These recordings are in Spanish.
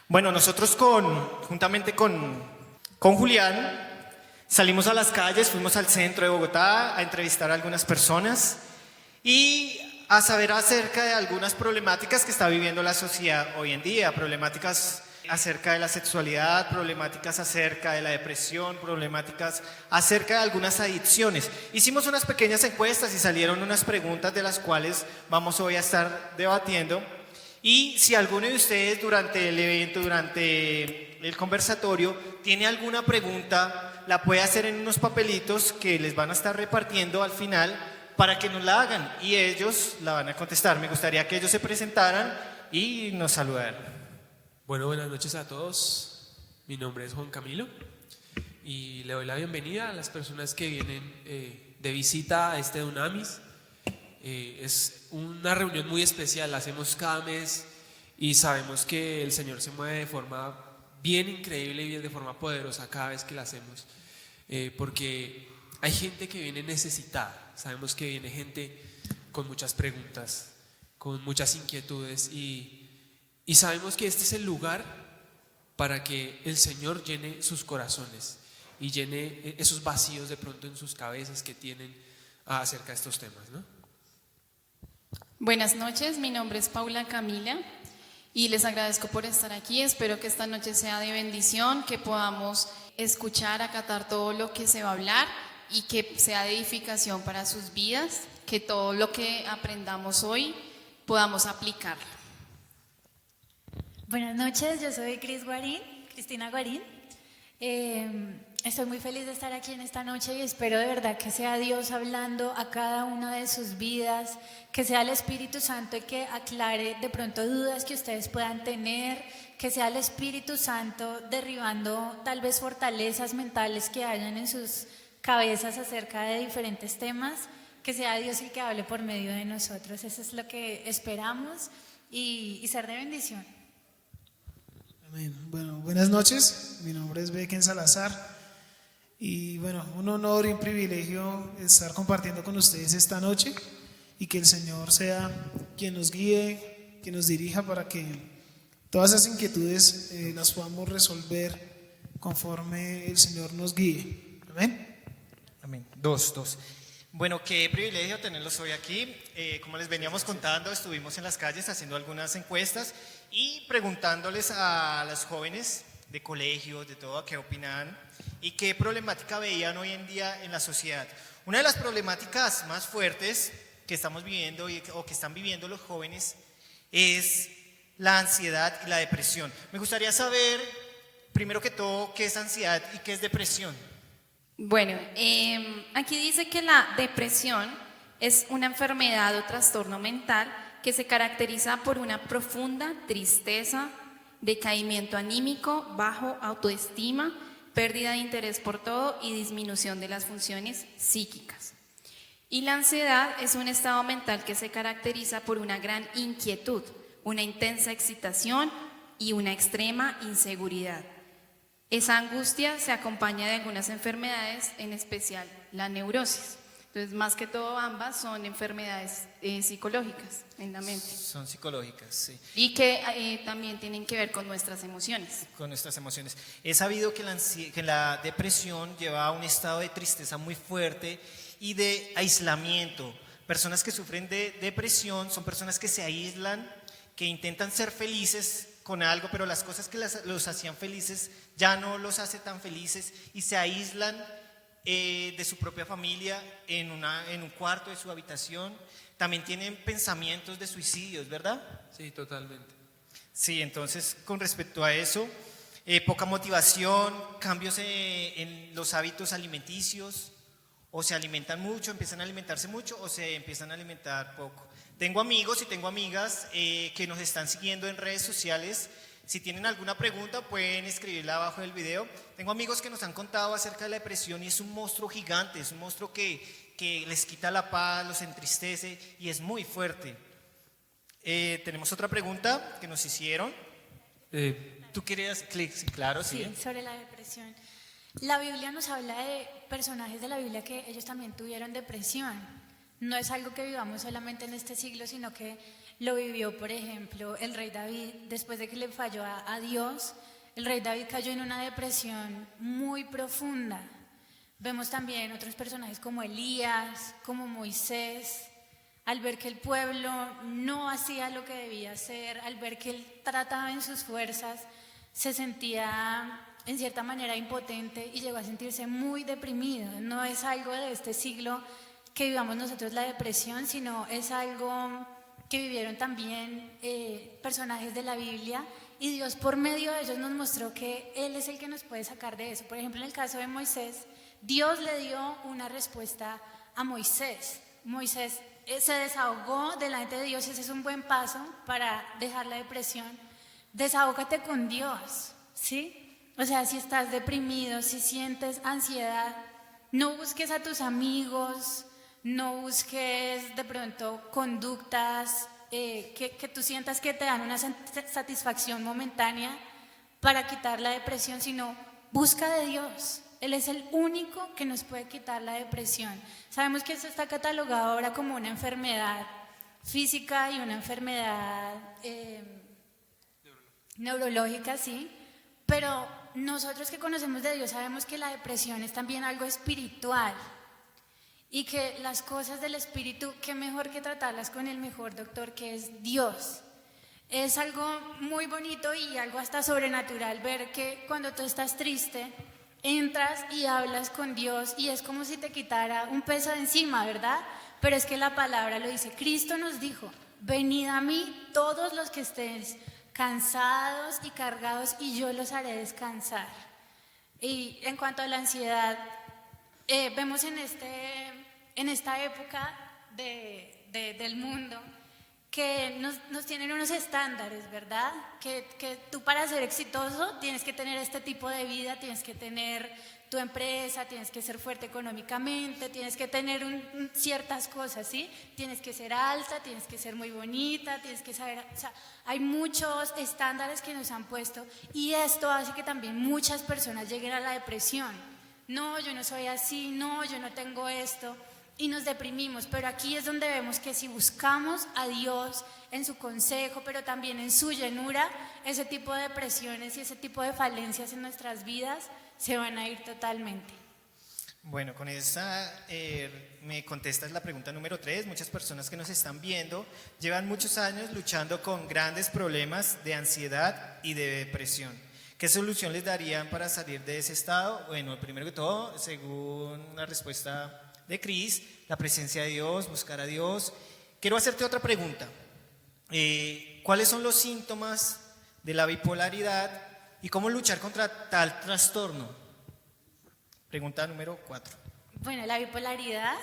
Bueno, nosotros juntamente con Julián salimos a las calles, fuimos al centro de Bogotá a entrevistar a algunas personas y a saber acerca de algunas problemáticas que está viviendo la sociedad hoy en día, problemáticas acerca de la sexualidad, problemáticas acerca de la depresión, problemáticas acerca de algunas adicciones. Hicimos unas pequeñas encuestas y salieron unas preguntas de las cuales vamos hoy a estar debatiendo. Y si alguno de ustedes durante el evento, durante el conversatorio, tiene alguna pregunta, la puede hacer en unos papelitos que les van a estar repartiendo al final para que nos la hagan y ellos la van a contestar. Me gustaría que ellos se presentaran y nos saludaran. Bueno, buenas noches a todos. Mi nombre es Juan Camilo y le doy la bienvenida a las personas que vienen de visita a este Dunamis. Es una reunión muy especial, la hacemos cada mes y sabemos que el Señor se mueve de forma bien increíble y de forma poderosa cada vez que la hacemos, porque hay gente que viene necesitada, sabemos que viene gente con muchas preguntas, con muchas inquietudes y sabemos que este es el lugar para que el Señor llene sus corazones y llene esos vacíos de pronto en sus cabezas que tienen acerca de estos temas, ¿no? Buenas noches, mi nombre es Paula Camila y les agradezco por estar aquí. Espero que esta noche sea de bendición, que podamos escuchar, acatar todo lo que se va a hablar y que sea de edificación para sus vidas, que todo lo que aprendamos hoy podamos aplicarlo. Buenas noches, yo soy Cristina Guarín. Estoy muy feliz de estar aquí en esta noche y espero de verdad que sea Dios hablando a cada una de sus vidas, que sea el Espíritu Santo el que aclare de pronto dudas que ustedes puedan tener, que sea el Espíritu Santo derribando tal vez fortalezas mentales que hayan en sus cabezas acerca de diferentes temas, que sea Dios el que hable por medio de nosotros. Eso es lo que esperamos y ser de bendición. Amén. Bueno, buenas noches, mi nombre es Becken Salazar y bueno, un honor y un privilegio estar compartiendo con ustedes esta noche y que el Señor sea quien nos guíe, quien nos dirija para que todas esas inquietudes las podamos resolver conforme el Señor nos guíe. Amén. Amén. Dos. Bueno, qué privilegio tenerlos hoy aquí. Como les veníamos contando, estuvimos en las calles haciendo algunas encuestas y preguntándoles a los jóvenes de colegios, de todo, qué opinaban y qué problemática veían hoy en día en la sociedad. Una de las problemáticas más fuertes que estamos viviendo o que están viviendo los jóvenes es la ansiedad y la depresión. Me gustaría saber, primero que todo, qué es ansiedad y qué es depresión. Bueno, aquí dice que la depresión es una enfermedad o trastorno mental que se caracteriza por una profunda tristeza, decaimiento anímico, bajo autoestima, pérdida de interés por todo y disminución de las funciones psíquicas. Y la ansiedad es un estado mental que se caracteriza por una gran inquietud, una intensa excitación y una extrema inseguridad. Esa angustia se acompaña de algunas enfermedades, en especial la neurosis. Entonces, más que todo, ambas son enfermedades psicológicas en la mente. Son psicológicas, sí. Y que también tienen que ver con nuestras emociones. Con nuestras emociones. He sabido que la depresión lleva a un estado de tristeza muy fuerte y de aislamiento. Personas que sufren de depresión son personas que se aíslan, que intentan ser felices con algo, pero las cosas que los hacían felices ya no los hace tan felices y se aíslan de su propia familia en un cuarto de su habitación. También tienen pensamientos de suicidios, ¿verdad? Sí, totalmente. Sí, entonces con respecto a eso, poca motivación, cambios en los hábitos alimenticios, o se alimentan mucho, empiezan a alimentarse mucho o se empiezan a alimentar poco. Tengo amigos y tengo amigas que nos están siguiendo en redes sociales. Si tienen alguna pregunta pueden escribirla abajo del video. Tengo amigos que nos han contado acerca de la depresión y es un monstruo gigante, es un monstruo que les quita la paz, los entristece y es muy fuerte. Tenemos otra pregunta que nos hicieron. ¿Tú querías? Sí, claro, sí. Sí, sobre la depresión. La Biblia nos habla de personajes de la Biblia que ellos también tuvieron depresión. No es algo que vivamos solamente en este siglo, sino que lo vivió, por ejemplo, el rey David. Después de que le falló a Dios, el rey David cayó en una depresión muy profunda. Vemos también otros personajes como Elías, como Moisés, al ver que el pueblo no hacía lo que debía hacer, al ver que él trataba en sus fuerzas, se sentía en cierta manera impotente y llegó a sentirse muy deprimido. No es algo de este siglo que vivamos nosotros la depresión, sino es algo que vivieron también personajes de la Biblia, y Dios por medio de ellos nos mostró que Él es el que nos puede sacar de eso. Por ejemplo, en el caso de Moisés, Dios le dio una respuesta a Moisés. Moisés se desahogó delante de Dios, y ese es un buen paso para dejar la depresión. Desahógate con Dios, ¿sí? O sea, si estás deprimido, si sientes ansiedad, no busques a tus amigos, no busques de pronto conductas que tú sientas que te dan una satisfacción momentánea para quitar la depresión, sino busca de Dios. Él es el único que nos puede quitar la depresión. Sabemos que esto está catalogado ahora como una enfermedad física y una enfermedad neurológica, sí, pero nosotros que conocemos de Dios sabemos que la depresión es también algo espiritual, y que las cosas del espíritu, qué mejor que tratarlas con el mejor doctor, que es Dios. Es algo muy bonito y algo hasta sobrenatural ver que cuando tú estás triste, entras y hablas con Dios y es como si te quitara un peso de encima, ¿verdad? Pero es que la palabra lo dice. Cristo nos dijo: venid a mí todos los que estéis cansados y cargados, y yo los haré descansar. Y en cuanto a la ansiedad, vemos en esta época del mundo que nos tienen unos estándares, ¿verdad? Que tú, para ser exitoso, tienes que tener este tipo de vida, tienes que tener tu empresa, tienes que ser fuerte económicamente, tienes que tener ciertas cosas, ¿sí? Tienes que ser alta, tienes que ser muy bonita, tienes que saber, o sea, hay muchos estándares que nos han puesto, y esto hace que también muchas personas lleguen a la depresión. No, yo no soy así, no, yo no tengo esto, y nos deprimimos. Pero aquí es donde vemos que si buscamos a Dios en su consejo, pero también en su llenura, ese tipo de depresiones y ese tipo de falencias en nuestras vidas se van a ir totalmente. Bueno, con esa me contestas la pregunta número 3. Muchas personas que nos están viendo llevan muchos años luchando con grandes problemas de ansiedad y de depresión. ¿Qué solución les darían para salir de ese estado? Bueno, primero que todo, según la respuesta de Cris, la presencia de Dios, buscar a Dios. Quiero hacerte otra pregunta. ¿Cuáles son los síntomas de la bipolaridad y cómo luchar contra tal trastorno? Pregunta número 4. Bueno, la bipolaridad,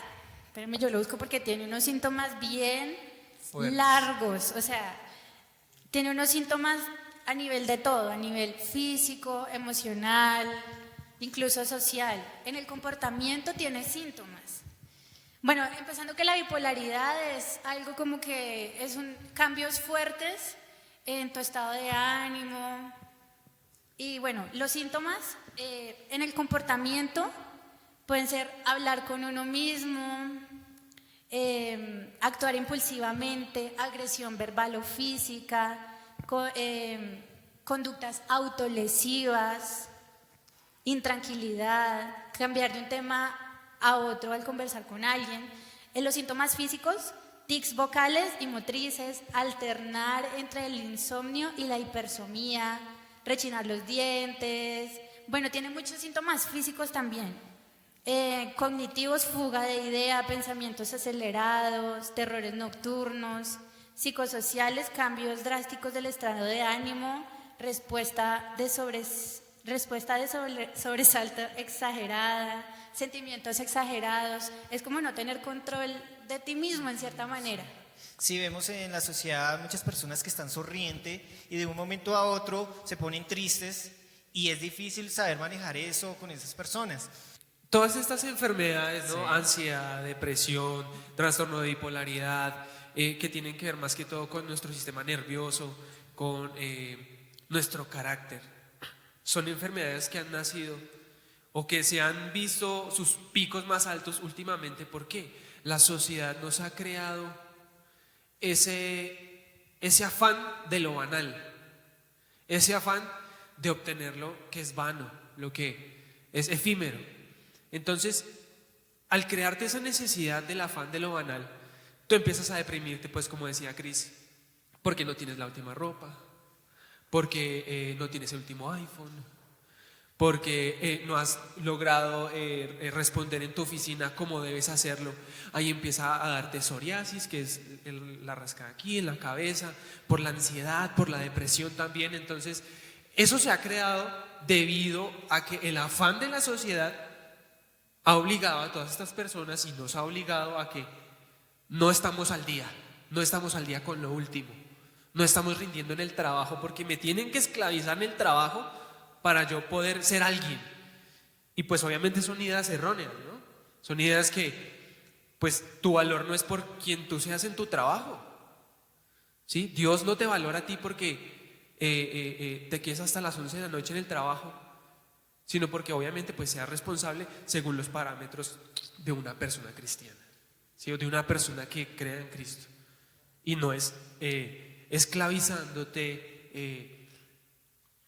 espérenme, yo lo busco porque tiene unos síntomas bien Fuertes. largos, o sea, tiene unos síntomas a nivel de todo, a nivel físico, emocional, incluso social. En el comportamiento tiene síntomas. Bueno, empezando que la bipolaridad es algo como que cambios fuertes en tu estado de ánimo. Y bueno, los síntomas en el comportamiento pueden ser hablar con uno mismo, actuar impulsivamente, agresión verbal o física, conductas autolesivas, intranquilidad, cambiar de un tema a otro al conversar con alguien. En los síntomas físicos, tics vocales y motrices, alternar entre el insomnio y la hipersomía, rechinar los dientes. Bueno, tiene muchos síntomas físicos también. Cognitivos, fuga de idea, pensamientos acelerados, terrores nocturnos. Psicosociales, cambios drásticos del estado de ánimo, respuesta de sobresalto exagerada, sentimientos exagerados. Es como no tener control de ti mismo en cierta manera. Sí, vemos en la sociedad muchas personas que están sonrientes y de un momento a otro se ponen tristes, y es difícil saber manejar eso con esas personas. Todas estas enfermedades, ¿no? Sí. Ansiedad, depresión, trastorno de bipolaridad, que tienen que ver más que todo con nuestro sistema nervioso, con nuestro carácter. Son enfermedades que han nacido o que se han visto sus picos más altos últimamente. ¿Por qué? La sociedad nos ha creado ese ese afán de lo banal, ese afán de obtener lo que es vano, lo que es efímero. Entonces, al crearte esa necesidad del afán de lo banal, tú empiezas a deprimirte, pues como decía Cris, porque no tienes la última ropa, porque no tienes el último iPhone, porque no has logrado responder en tu oficina como debes hacerlo. Ahí empieza a darte psoriasis, que es la rascada aquí en la cabeza, por la ansiedad, por la depresión también. Entonces, eso se ha creado debido a que el afán de la sociedad ha obligado a todas estas personas y nos ha obligado a que no estamos al día, no estamos al día con lo último, no estamos rindiendo en el trabajo porque me tienen que esclavizar en el trabajo para yo poder ser alguien. Y pues obviamente son ideas erróneas, ¿no? Son ideas que pues tu valor no es por quien tú seas en tu trabajo, ¿sí? Dios no te valora a ti porque te quedes hasta las 11 de la noche en el trabajo, sino porque obviamente pues seas responsable según los parámetros de una persona cristiana, ¿sí? O de una persona que crea en Cristo. Y no es esclavizándote,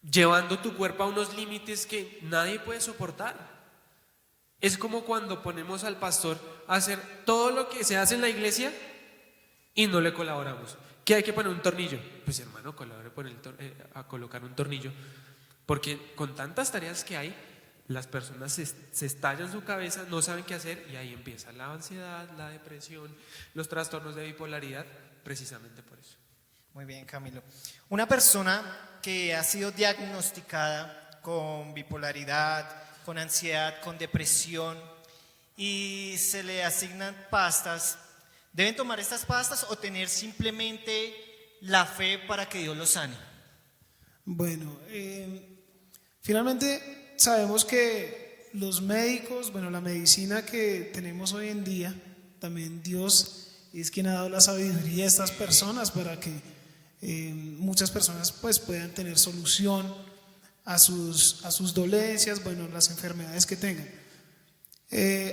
llevando tu cuerpo a unos límites que nadie puede soportar. Es como cuando ponemos al pastor a hacer todo lo que se hace en la iglesia y no le colaboramos. ¿Qué hay que poner un tornillo? Pues hermano, colabore a colocar un tornillo, porque con tantas tareas que hay, las personas se estallan su cabeza, no saben qué hacer y ahí empieza la ansiedad, la depresión, los trastornos de bipolaridad, precisamente por eso. Muy bien, Camilo. Una persona que ha sido diagnosticada con bipolaridad, con ansiedad, con depresión y se le asignan pastas, ¿deben tomar estas pastas o tener simplemente la fe para que Dios los sane? Bueno, finalmente sabemos que los médicos, bueno, la medicina que tenemos hoy en día, también Dios es quien ha dado la sabiduría a estas personas para que muchas personas pues puedan tener solución a sus dolencias, bueno, las enfermedades que tengan.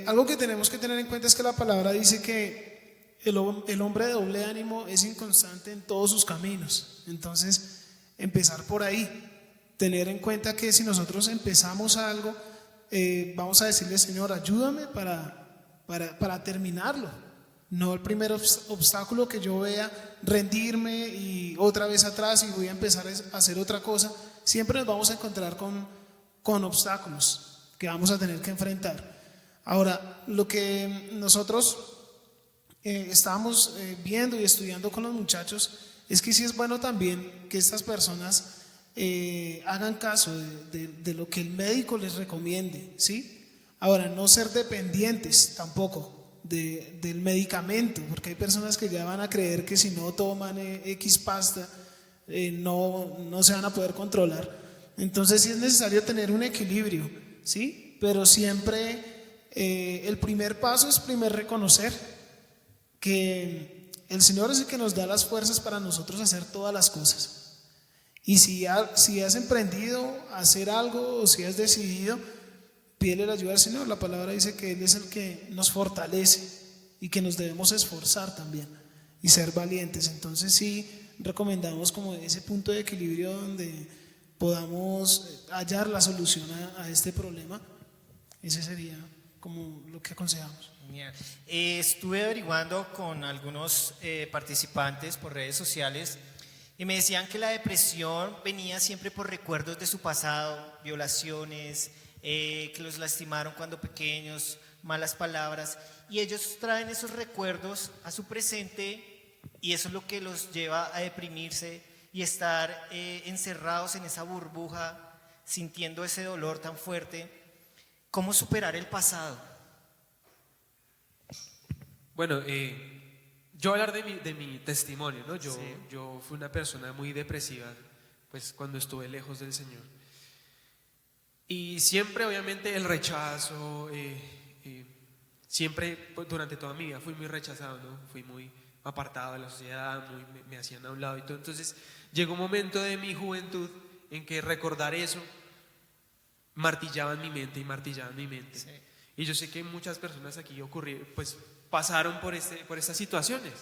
Algo que tenemos que tener en cuenta es que la palabra dice que el hombre de doble ánimo es inconstante en todos sus caminos. Entonces, empezar por ahí, tener en cuenta que si nosotros empezamos algo, vamos a decirle: Señor, ayúdame para terminarlo. No el primer obstáculo que yo vea, rendirme y otra vez atrás y voy a empezar a hacer otra cosa. Siempre nos vamos a encontrar con obstáculos que vamos a tener que enfrentar. Ahora, lo que nosotros estábamos viendo y estudiando con los muchachos es que sí es bueno también que estas personas hagan caso de lo que el médico les recomiende, ¿sí? Ahora, no ser dependientes tampoco del medicamento, porque hay personas que ya van a creer que si no toman X pasta no se van a poder controlar. Entonces sí es necesario tener un equilibrio, ¿sí? Pero siempre el primer paso es primero reconocer que el Señor es el que nos da las fuerzas para nosotros hacer todas las cosas. Y si has emprendido a hacer algo o si has decidido, pídele la ayuda al Señor. La palabra dice que Él es el que nos fortalece y que nos debemos esforzar también y ser valientes. Entonces sí recomendamos como ese punto de equilibrio donde podamos hallar la solución a este problema. Ese sería como lo que aconsejamos. Genial. Estuve averiguando con algunos participantes por redes sociales y me decían que la depresión venía siempre por recuerdos de su pasado, violaciones, que los lastimaron cuando pequeños, malas palabras, y ellos traen esos recuerdos a su presente y eso es lo que los lleva a deprimirse y estar encerrados en esa burbuja, sintiendo ese dolor tan fuerte. ¿Cómo superar el pasado? Bueno, yo hablar de mi testimonio, ¿no? Sí. Yo fui una persona muy depresiva, pues cuando estuve lejos del Señor. Y siempre, obviamente, el rechazo, siempre pues, durante toda mi vida fui muy rechazado, ¿no? Fui muy apartado de la sociedad, me hacían a un lado y todo. Entonces llegó un momento de mi juventud en que recordar eso martillaba en mi mente y martillaba en mi mente. Sí. Y yo sé que muchas personas aquí pasaron por estas situaciones.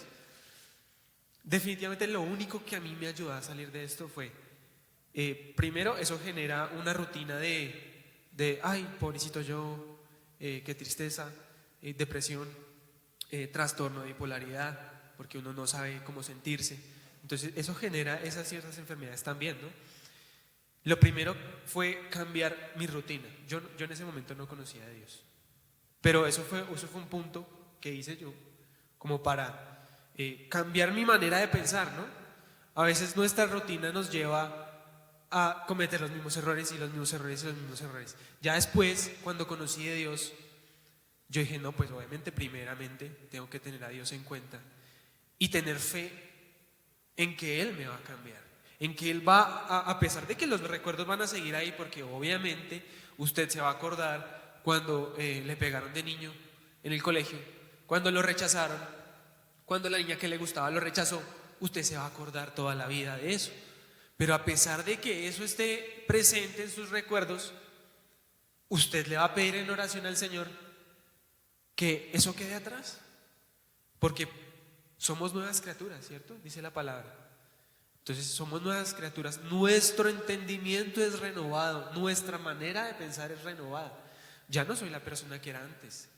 Definitivamente lo único que a mí me ayudó a salir de esto fue, primero, eso genera una rutina ay, pobrecito yo, qué tristeza, depresión, trastorno de bipolaridad, porque uno no sabe cómo sentirse. Entonces eso genera esas ciertas enfermedades también, ¿no? Lo primero fue cambiar mi rutina. Yo en ese momento no conocía a Dios, pero eso fue un punto que hice yo como para cambiar mi manera de pensar, ¿no? A veces nuestra rutina nos lleva a cometer los mismos errores y los mismos errores y los mismos errores. Ya después, cuando conocí a Dios, yo dije, no, pues obviamente primeramente tengo que tener a Dios en cuenta y tener fe en que Él me va a cambiar, en que Él va a pesar de que los recuerdos van a seguir ahí, porque obviamente usted se va a acordar cuando le pegaron de niño en el colegio, cuando lo rechazaron, cuando la niña que le gustaba lo rechazó, usted se va a acordar toda la vida de eso. Pero a pesar de que eso esté presente en sus recuerdos, usted le va a pedir en oración al Señor que eso quede atrás, porque somos nuevas criaturas, ¿cierto? Dice la palabra. Entonces somos nuevas criaturas, nuestro entendimiento es renovado, nuestra manera de pensar es renovada. Ya no soy la persona que era antes,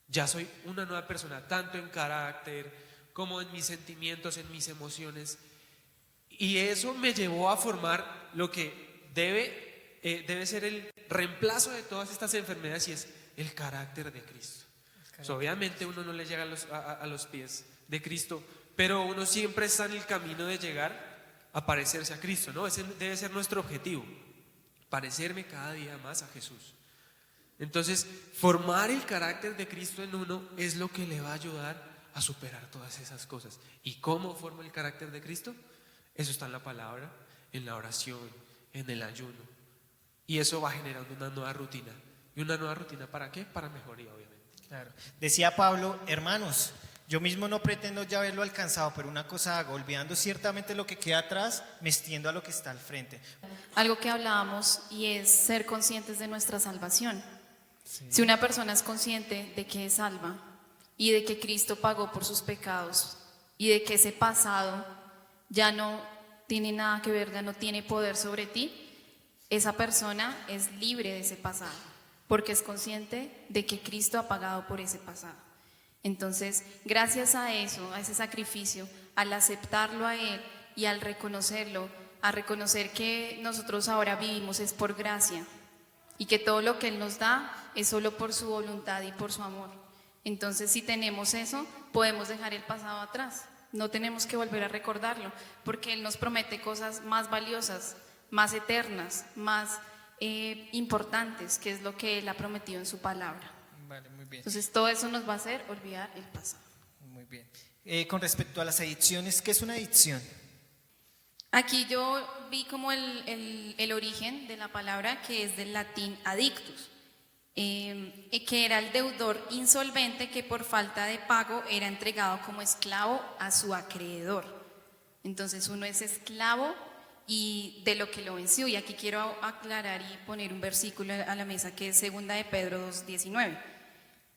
ya soy una nueva persona, tanto en carácter como en mis sentimientos, en mis emociones. Y eso me llevó a formar lo que debe ser el reemplazo de todas estas enfermedades, y es el carácter de Cristo. O sea, obviamente uno no le llega a los pies de Cristo, pero uno siempre está en el camino de llegar a parecerse a Cristo, ¿no? Ese debe ser nuestro objetivo, parecerme cada día más a Jesús. Entonces, formar el carácter de Cristo en uno es lo que le va a ayudar a superar todas esas cosas. ¿Y cómo forma el carácter de Cristo? Eso está en la palabra, en la oración, en el ayuno. Y eso va generando una nueva rutina. ¿Y una nueva rutina para qué? Para mejoría, obviamente. Claro. Decía Pablo, hermanos, yo mismo no pretendo ya haberlo alcanzado, pero una cosa hago, olvidando ciertamente lo que queda atrás, me extiendo a lo que está al frente. Algo que hablábamos y es ser conscientes de nuestra salvación. Sí. Si una persona es consciente de que es salva y de que Cristo pagó por sus pecados y de que ese pasado ya no tiene nada que ver, ya no tiene poder sobre ti, esa persona es libre de ese pasado, porque es consciente de que Cristo ha pagado por ese pasado. Entonces, gracias a eso, a ese sacrificio, al aceptarlo a Él y al reconocerlo, a reconocer que nosotros ahora vivimos es por gracia y que todo lo que Él nos da es solo por su voluntad y por su amor. Entonces, si tenemos eso, podemos dejar el pasado atrás. No tenemos que volver a recordarlo, porque Él nos promete cosas más valiosas, más eternas, más importantes, que es lo que Él ha prometido en su palabra. Vale, muy bien. Entonces todo eso nos va a hacer olvidar el pasado. Muy bien. Con respecto a las adicciones, ¿qué es una adicción? Aquí yo vi como el origen de la palabra, que es del latín adictus, que era el deudor insolvente que por falta de pago era entregado como esclavo a su acreedor. Entonces uno es esclavo y de lo que lo venció. Y aquí quiero aclarar y poner un versículo a la mesa, que es 2 de Pedro 2:19.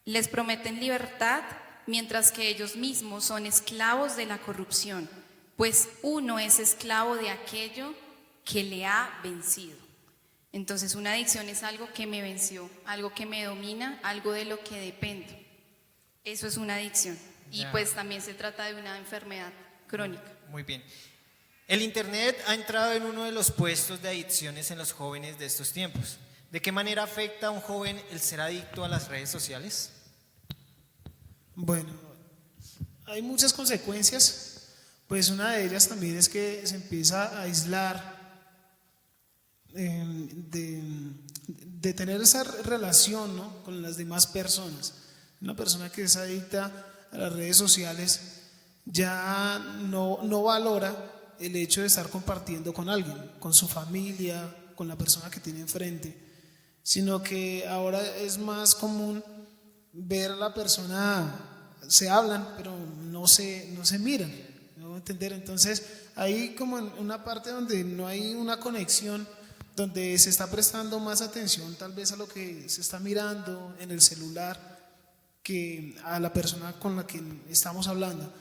Les prometen libertad mientras que ellos mismos son esclavos de la corrupción, pues uno es esclavo de aquello que le ha vencido. Entonces una adicción es algo que me venció, algo que me domina, algo de lo que dependo. Eso es una adicción. Y pues también se trata de una enfermedad crónica. Muy bien. El Internet ha entrado en uno de los puestos de adicciones en los jóvenes de estos tiempos. ¿De qué manera afecta a un joven el ser adicto a las redes sociales? Bueno, hay muchas consecuencias, pues una de ellas también es que se empieza a aislar de tener esa relación, ¿no?, con las demás personas. Una persona que es adicta a las redes sociales ya no valora el hecho de estar compartiendo con alguien, con su familia, con la persona que tiene enfrente, sino que ahora es más común ver a la persona, se hablan, pero no se miran, ¿no? Entender. Entonces, hay como en una parte donde no hay una conexión, donde se está prestando más atención tal vez a lo que se está mirando en el celular que a la persona con la que estamos hablando.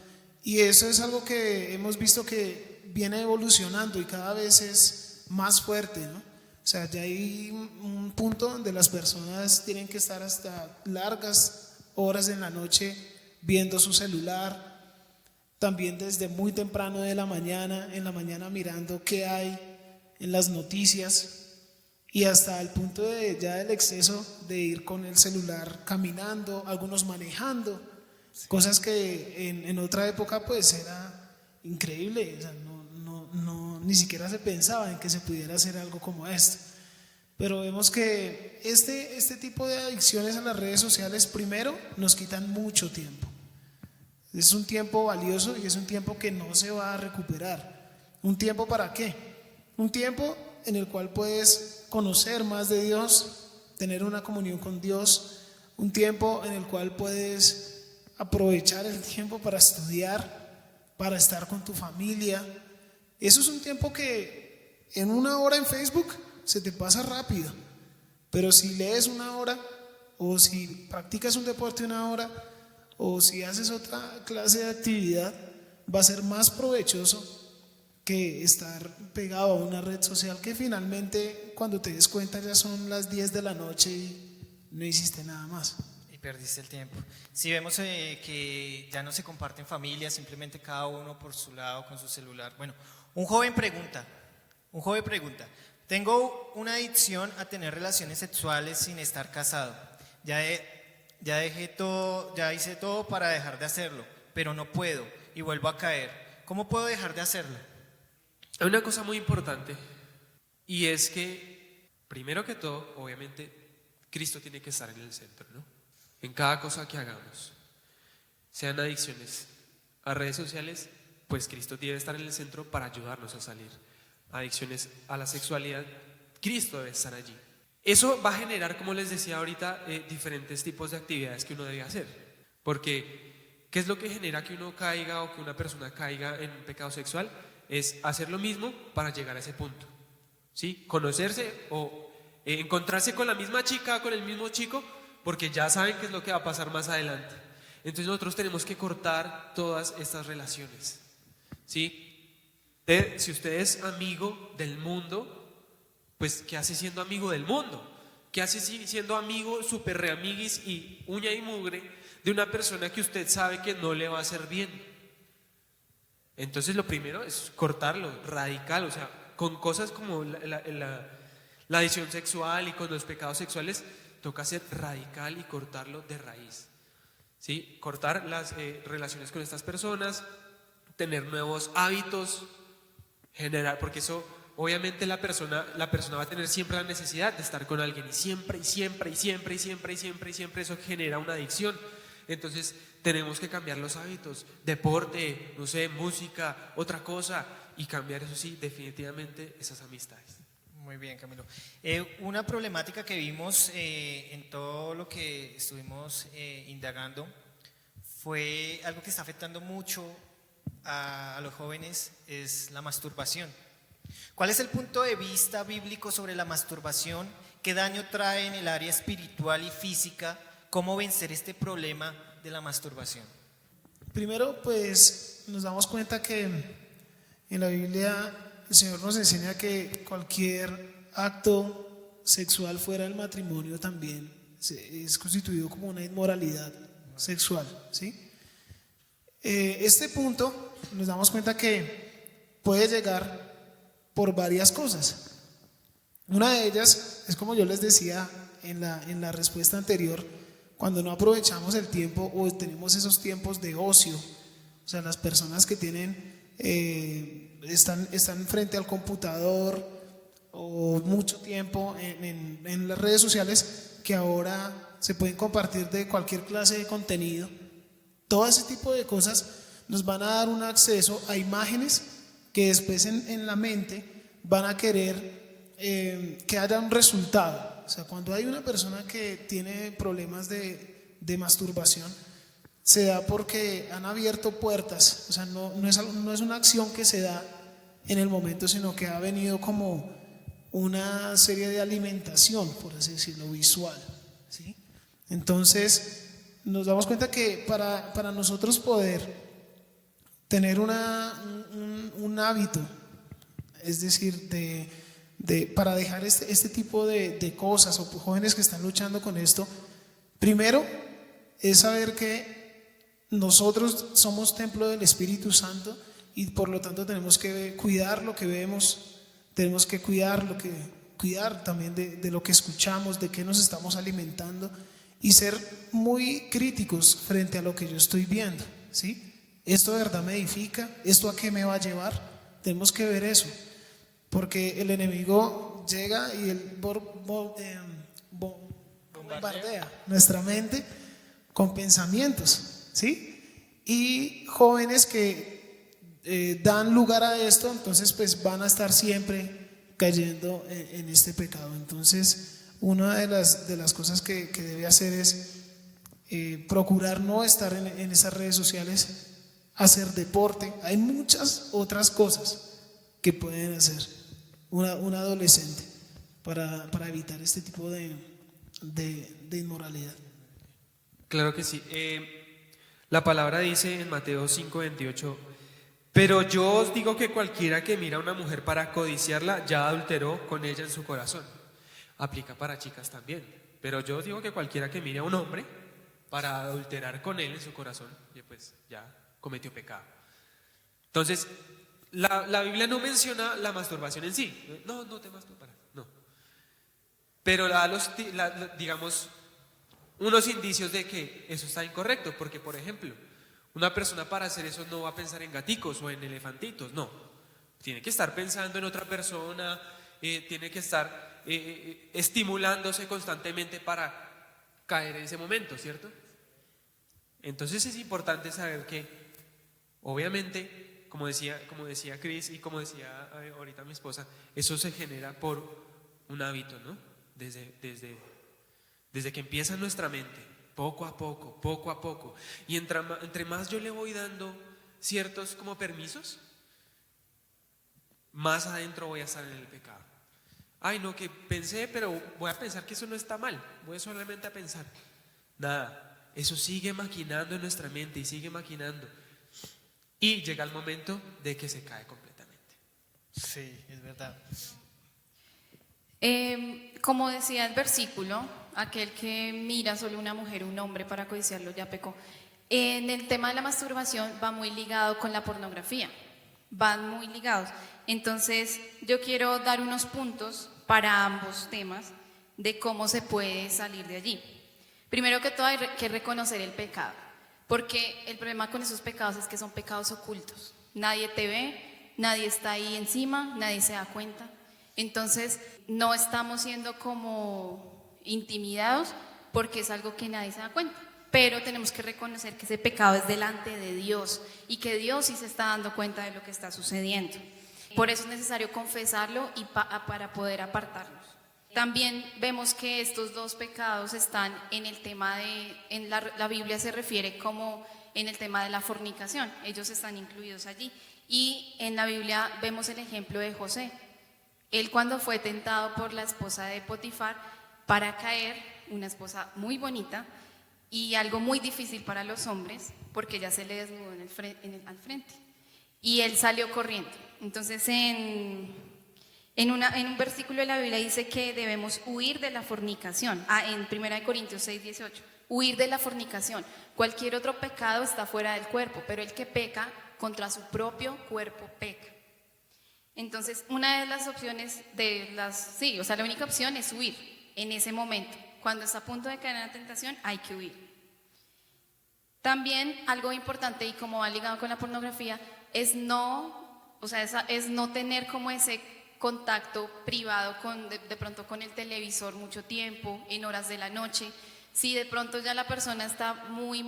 Y eso es algo que hemos visto que viene evolucionando y cada vez es más fuerte, ¿no? O sea, ya hay un punto donde las personas tienen que estar hasta largas horas en la noche viendo su celular, también desde muy temprano de la mañana, en la mañana mirando qué hay en las noticias, y hasta el punto de ya del exceso de ir con el celular caminando, algunos manejando, cosas que en otra época pues era increíble, o sea, ni siquiera se pensaba en que se pudiera hacer algo como esto. Pero vemos que este tipo de adicciones a las redes sociales primero nos quitan mucho tiempo. Es un tiempo valioso y es un tiempo que no se va a recuperar. ¿Un tiempo para qué? Un tiempo en el cual puedes conocer más de Dios, tener una comunión con Dios, un tiempo en el cual puedes aprovechar el tiempo para estudiar, para estar con tu familia. Eso es un tiempo que en una hora en Facebook se te pasa rápido, pero si lees una hora, o si practicas un deporte una hora, o si haces otra clase de actividad, va a ser más provechoso que estar pegado a una red social que finalmente cuando te des cuenta ya son las 10 de la noche y no hiciste nada más. Y perdiste el tiempo. Si vemos que ya no se comparten familias, simplemente cada uno por su lado con su celular. Bueno, un joven pregunta, tengo una adicción a tener relaciones sexuales sin estar casado. Ya hice todo para dejar de hacerlo, pero no puedo y vuelvo a caer. ¿Cómo puedo dejar de hacerlo? Hay una cosa muy importante y es que, primero que todo, obviamente, Cristo tiene que estar en el centro, ¿no? En cada cosa que hagamos, sean adicciones a redes sociales, pues Cristo debe estar en el centro para ayudarnos a salir. Adicciones a la sexualidad, Cristo debe estar allí. Eso va a generar, como les decía ahorita, diferentes tipos de actividades que uno debe hacer. Porque, ¿qué es lo que genera que uno caiga o que una persona caiga en un pecado sexual? Es hacer lo mismo para llegar a ese punto, ¿sí? Conocerse o encontrarse con la misma chica, con el mismo chico, porque ya saben qué es lo que va a pasar más adelante. Entonces nosotros tenemos que cortar todas estas relaciones, ¿sí? Si usted es amigo del mundo, pues ¿qué hace siendo amigo del mundo? ¿Qué hace siendo amigo, súper reamiguis y uña y mugre de una persona que usted sabe que no le va a hacer bien? Entonces lo primero es cortarlo, radical, o sea, con cosas como la adicción sexual y con los pecados sexuales, toca ser radical y cortarlo de raíz, ¿sí? Cortar las relaciones con estas personas, tener nuevos hábitos, generar, porque eso, obviamente la persona va a tener siempre la necesidad de estar con alguien y siempre eso genera una adicción. Entonces tenemos que cambiar los hábitos, deporte, no sé, música, otra cosa, y cambiar, eso sí, definitivamente esas amistades. Muy bien, Camilo. Una problemática que vimos en todo lo que estuvimos indagando fue algo que está afectando mucho a los jóvenes, es la masturbación. ¿Cuál es el punto de vista bíblico sobre la masturbación? ¿Qué daño trae en el área espiritual y física? ¿Cómo vencer este problema de la masturbación? Primero, pues nos damos cuenta que en la Biblia el Señor nos enseña que cualquier acto sexual fuera del matrimonio también es constituido como una inmoralidad sexual, ¿sí? Este punto nos damos cuenta que puede llegar por varias cosas. Una de ellas es, como yo les decía en la respuesta anterior, cuando no aprovechamos el tiempo o tenemos esos tiempos de ocio. O sea, las personas que están frente al computador o mucho tiempo en las redes sociales, que ahora se pueden compartir de cualquier clase de contenido. Todo ese tipo de cosas nos van a dar un acceso a imágenes que después en la mente van a querer que haya un resultado. O sea, cuando hay una persona que tiene problemas de masturbación, se da porque han abierto puertas. O sea, no es una acción que se da en el momento, sino que ha venido como una serie de alimentación, por así decirlo, visual, ¿sí? Entonces nos damos cuenta que para nosotros poder tener un hábito, es decir, para dejar este tipo de cosas, o jóvenes que están luchando con esto, primero es saber que nosotros somos templo del Espíritu Santo y por lo tanto tenemos que cuidar lo que vemos, tenemos que cuidar también de lo que escuchamos, de qué nos estamos alimentando y ser muy críticos frente a lo que yo estoy viendo, ¿sí? ¿Esto de verdad me edifica? ¿Esto a qué me va a llevar? Tenemos que ver eso, porque el enemigo llega y él bombardea nuestra mente con pensamientos, ¿sí? Y jóvenes que dan lugar a esto, entonces pues van a estar siempre cayendo en este pecado. Entonces, una de las cosas que debe hacer es procurar no estar en esas redes sociales, hacer deporte. Hay muchas otras cosas que pueden hacer un adolescente para evitar este tipo de inmoralidad. Claro que sí. La palabra dice en Mateo 5:28: pero yo os digo que cualquiera que mira a una mujer para codiciarla ya adulteró con ella en su corazón. Aplica para chicas también. Pero yo os digo que cualquiera que mire a un hombre para adulterar con él en su corazón, pues ya cometió pecado. Entonces, la Biblia no menciona la masturbación en sí. No te masturbarás, no. Pero da digamos, unos indicios de que eso está incorrecto. Porque, por ejemplo, una persona para hacer eso no va a pensar en gaticos o en elefantitos, no. Tiene que estar pensando en otra persona, tiene que estar estimulándose constantemente para caer en ese momento, ¿cierto? Entonces es importante saber que, obviamente, como decía Cris y como decía ahorita mi esposa, eso se genera por un hábito, ¿no? Desde que empieza en nuestra mente. Poco a poco. Y entre más yo le voy dando ciertos como permisos, más adentro voy a estar en el pecado. Ay, no, que pensé, pero voy a pensar que eso no está mal. Voy solamente a pensar. Nada, eso sigue maquinando en nuestra mente y sigue maquinando. Y llega el momento de que se cae completamente. Sí, es verdad. Como decía el versículo, aquel que mira solo una mujer o un hombre para codiciarlo ya pecó. En el tema de la masturbación va muy ligado con la pornografía, van muy ligados. Entonces yo quiero dar unos puntos para ambos temas de cómo se puede salir de allí. Primero que todo hay que reconocer el pecado, porque el problema con esos pecados es que son pecados ocultos. Nadie te ve, nadie está ahí encima, nadie se da cuenta. Entonces no estamos siendo como intimidados porque es algo que nadie se da cuenta, pero tenemos que reconocer que ese pecado es delante de Dios y que Dios sí se está dando cuenta de lo que está sucediendo. Por eso es necesario confesarlo y para poder apartarnos. También vemos que estos dos pecados están en el tema la Biblia se refiere como en el tema de la fornicación, ellos están incluidos allí. Y en la Biblia vemos el ejemplo de José. Él, cuando fue tentado por la esposa de Potifar para caer, una esposa muy bonita y algo muy difícil para los hombres, porque ella se le desnudó al frente y él salió corriendo. Entonces en un versículo de la Biblia dice que debemos huir de la fornicación. En 1 Corintios 6:18, huir de la fornicación. Cualquier otro pecado está fuera del cuerpo, pero el que peca contra su propio cuerpo peca. Entonces, una de las opciones la única opción es huir en ese momento. Cuando está a punto de caer en la tentación, hay que huir. También algo importante, y como va ligado con la pornografía, es no tener como ese contacto privado de pronto con el televisor mucho tiempo, en horas de la noche. Si de pronto ya la persona está muy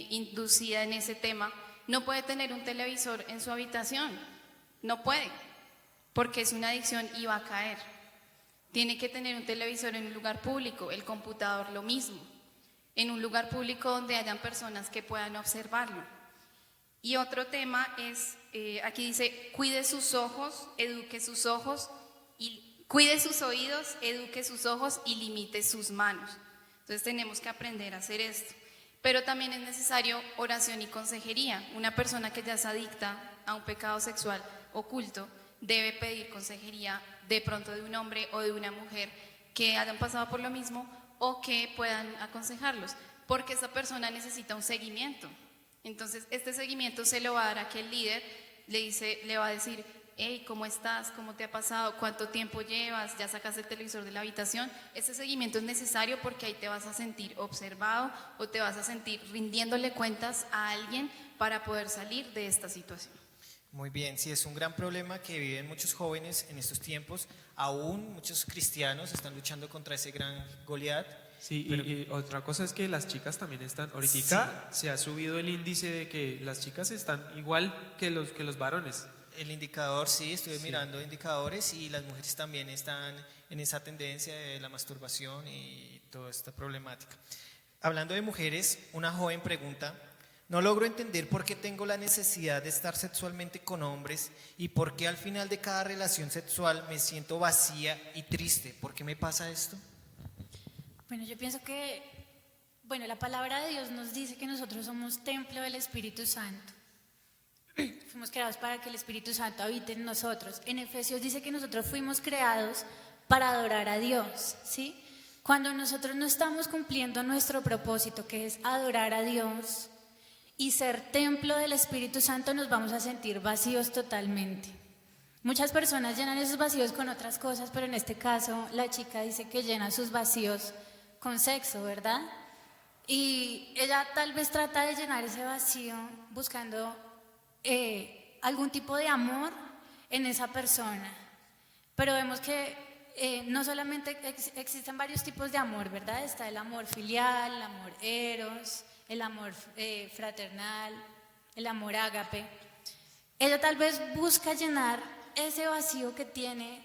inducida en ese tema, no puede tener un televisor en su habitación. No puede, porque es una adicción y va a caer. Tiene que tener un televisor en un lugar público, el computador lo mismo, en un lugar público donde hayan personas que puedan observarlo. Y otro tema es, aquí dice, cuide sus ojos, eduque sus ojos, y cuide sus oídos, eduque sus ojos y limite sus manos. Entonces tenemos que aprender a hacer esto. Pero también es necesario oración y consejería. Una persona que ya es adicta a un pecado sexual oculto debe pedir consejería de pronto de un hombre o de una mujer que hayan pasado por lo mismo o que puedan aconsejarlos, porque esa persona necesita un seguimiento. Entonces, este seguimiento se lo va a dar a aquel líder, le va a decir: hey, ¿cómo estás? ¿Cómo te ha pasado? ¿Cuánto tiempo llevas? ¿Ya sacaste el televisor de la habitación? Ese seguimiento es necesario porque ahí te vas a sentir observado o te vas a sentir rindiéndole cuentas a alguien para poder salir de esta situación. Muy bien, sí, es un gran problema que viven muchos jóvenes en estos tiempos. Aún muchos cristianos están luchando contra ese gran Goliat. Sí, Pero- y otra cosa es que las chicas también están, ahorita se ha subido el índice de que las chicas están igual que los varones. El indicador, sí, estuve mirando indicadores y las mujeres también están en esa tendencia de la masturbación y toda esta problemática. Hablando de mujeres, una joven pregunta: no logro entender por qué tengo la necesidad de estar sexualmente con hombres y por qué al final de cada relación sexual me siento vacía y triste. ¿Por qué me pasa esto? Bueno, yo pienso que, bueno, la palabra de Dios nos dice que nosotros somos templo del Espíritu Santo. Fuimos creados para que el Espíritu Santo habite en nosotros. En Efesios dice que nosotros fuimos creados para adorar a Dios, ¿sí? Cuando nosotros no estamos cumpliendo nuestro propósito, que es adorar a Dios y ser templo del Espíritu Santo, nos vamos a sentir vacíos totalmente. Muchas personas llenan esos vacíos con otras cosas, pero en este caso la chica dice que llena sus vacíos con sexo, ¿verdad? Y ella tal vez trata de llenar ese vacío buscando algún tipo de amor en esa persona. Pero vemos que no solamente existen varios tipos de amor, ¿verdad? Está el amor filial, el amor eros, el amor fraternal, el amor ágape. Ella tal vez busca llenar ese vacío que tiene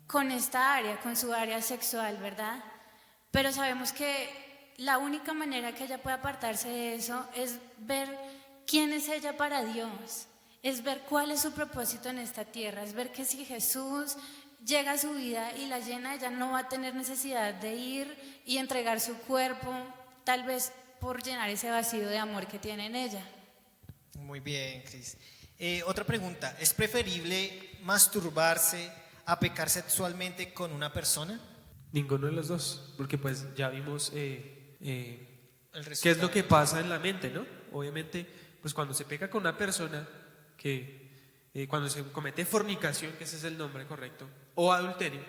con esta área, con su área sexual, ¿verdad? Pero sabemos que la única manera que ella puede apartarse de eso es ver quién es ella para Dios, es ver cuál es su propósito en esta tierra, es ver que si Jesús llega a su vida y la llena, ella no va a tener necesidad de ir y entregar su cuerpo, tal vez por llenar ese vacío de amor que tiene en ella. Muy bien, Cris. Otra pregunta: ¿es preferible masturbarse a pecar sexualmente con una persona? Ninguno de los dos, porque pues ya vimos El qué es lo que pasa en la mente, ¿no? Obviamente, pues cuando se peca con una persona, que cuando se comete fornicación, que ese es el nombre correcto, o adulterio,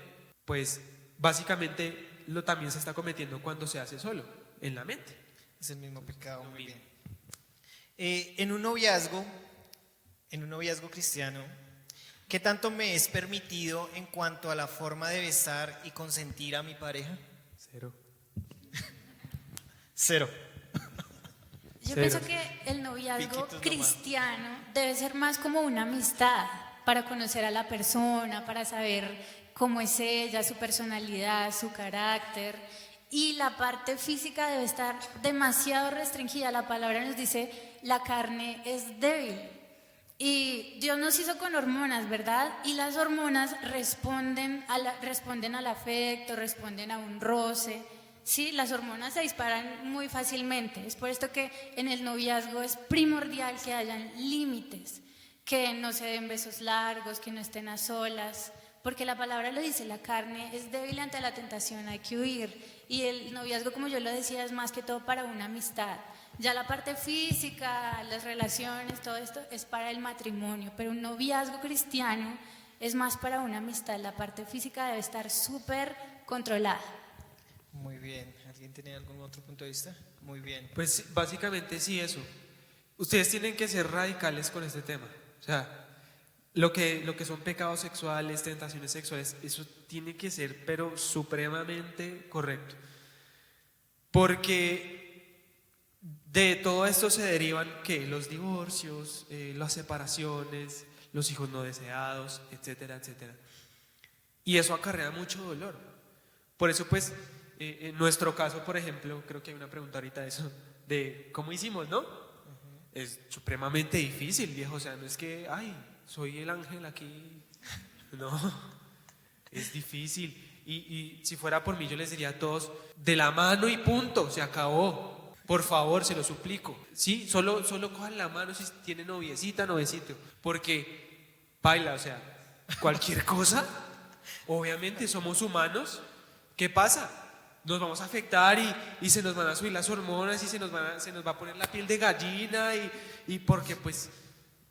pues básicamente también se está cometiendo cuando se hace solo, en la mente. Es el mismo pecado, muy bien. En un noviazgo cristiano, ¿qué tanto me es permitido en cuanto a la forma de besar y consentir a mi pareja? Cero. Cero. Yo Cero. pienso que el noviazgo Piquitos nomás. cristiano debe ser más como una amistad para conocer a la persona, para saber cómo es ella, su personalidad, su carácter. Y la parte física debe estar demasiado restringida. La palabra nos dice: la carne es débil. Y Dios nos hizo con hormonas, ¿verdad? Y las hormonas responden al afecto, responden a un roce. Sí, las hormonas se disparan muy fácilmente. Es por esto que en el noviazgo es primordial que hayan límites, que no se den besos largos, que no estén a solas, porque la palabra lo dice: la carne es débil ante la tentación, hay que huir. Y el noviazgo, como yo lo decía, es más que todo para una amistad. Ya la parte física, las relaciones, todo esto es para el matrimonio, pero un noviazgo cristiano es más para una amistad. La parte física debe estar súper controlada. Muy bien. ¿Alguien tiene algún otro punto de vista? Muy bien. Pues básicamente sí, eso. Ustedes tienen que ser radicales con este tema. O sea, lo que son pecados sexuales, tentaciones sexuales, eso tiene que ser, pero supremamente correcto. Porque de todo esto se derivan que los divorcios, las separaciones, los hijos no deseados, etcétera, etcétera. Y eso acarrea mucho dolor. Por eso, pues, en nuestro caso, por ejemplo, creo que hay una pregunta ahorita de eso, de cómo hicimos, ¿no? Es supremamente difícil, viejo. O sea, no es que, ay, soy el ángel aquí. No, es difícil. Y si fuera por mí, yo les diría a todos: de la mano y punto, se acabó. Por favor, se lo suplico. Sí, solo cojan la mano si tiene noviecita, noviecito. Porque, baila, o sea, cualquier cosa, obviamente somos humanos. ¿Qué pasa? Nos vamos a afectar y se nos van a subir las hormonas y se nos va a poner la piel de gallina y porque pues,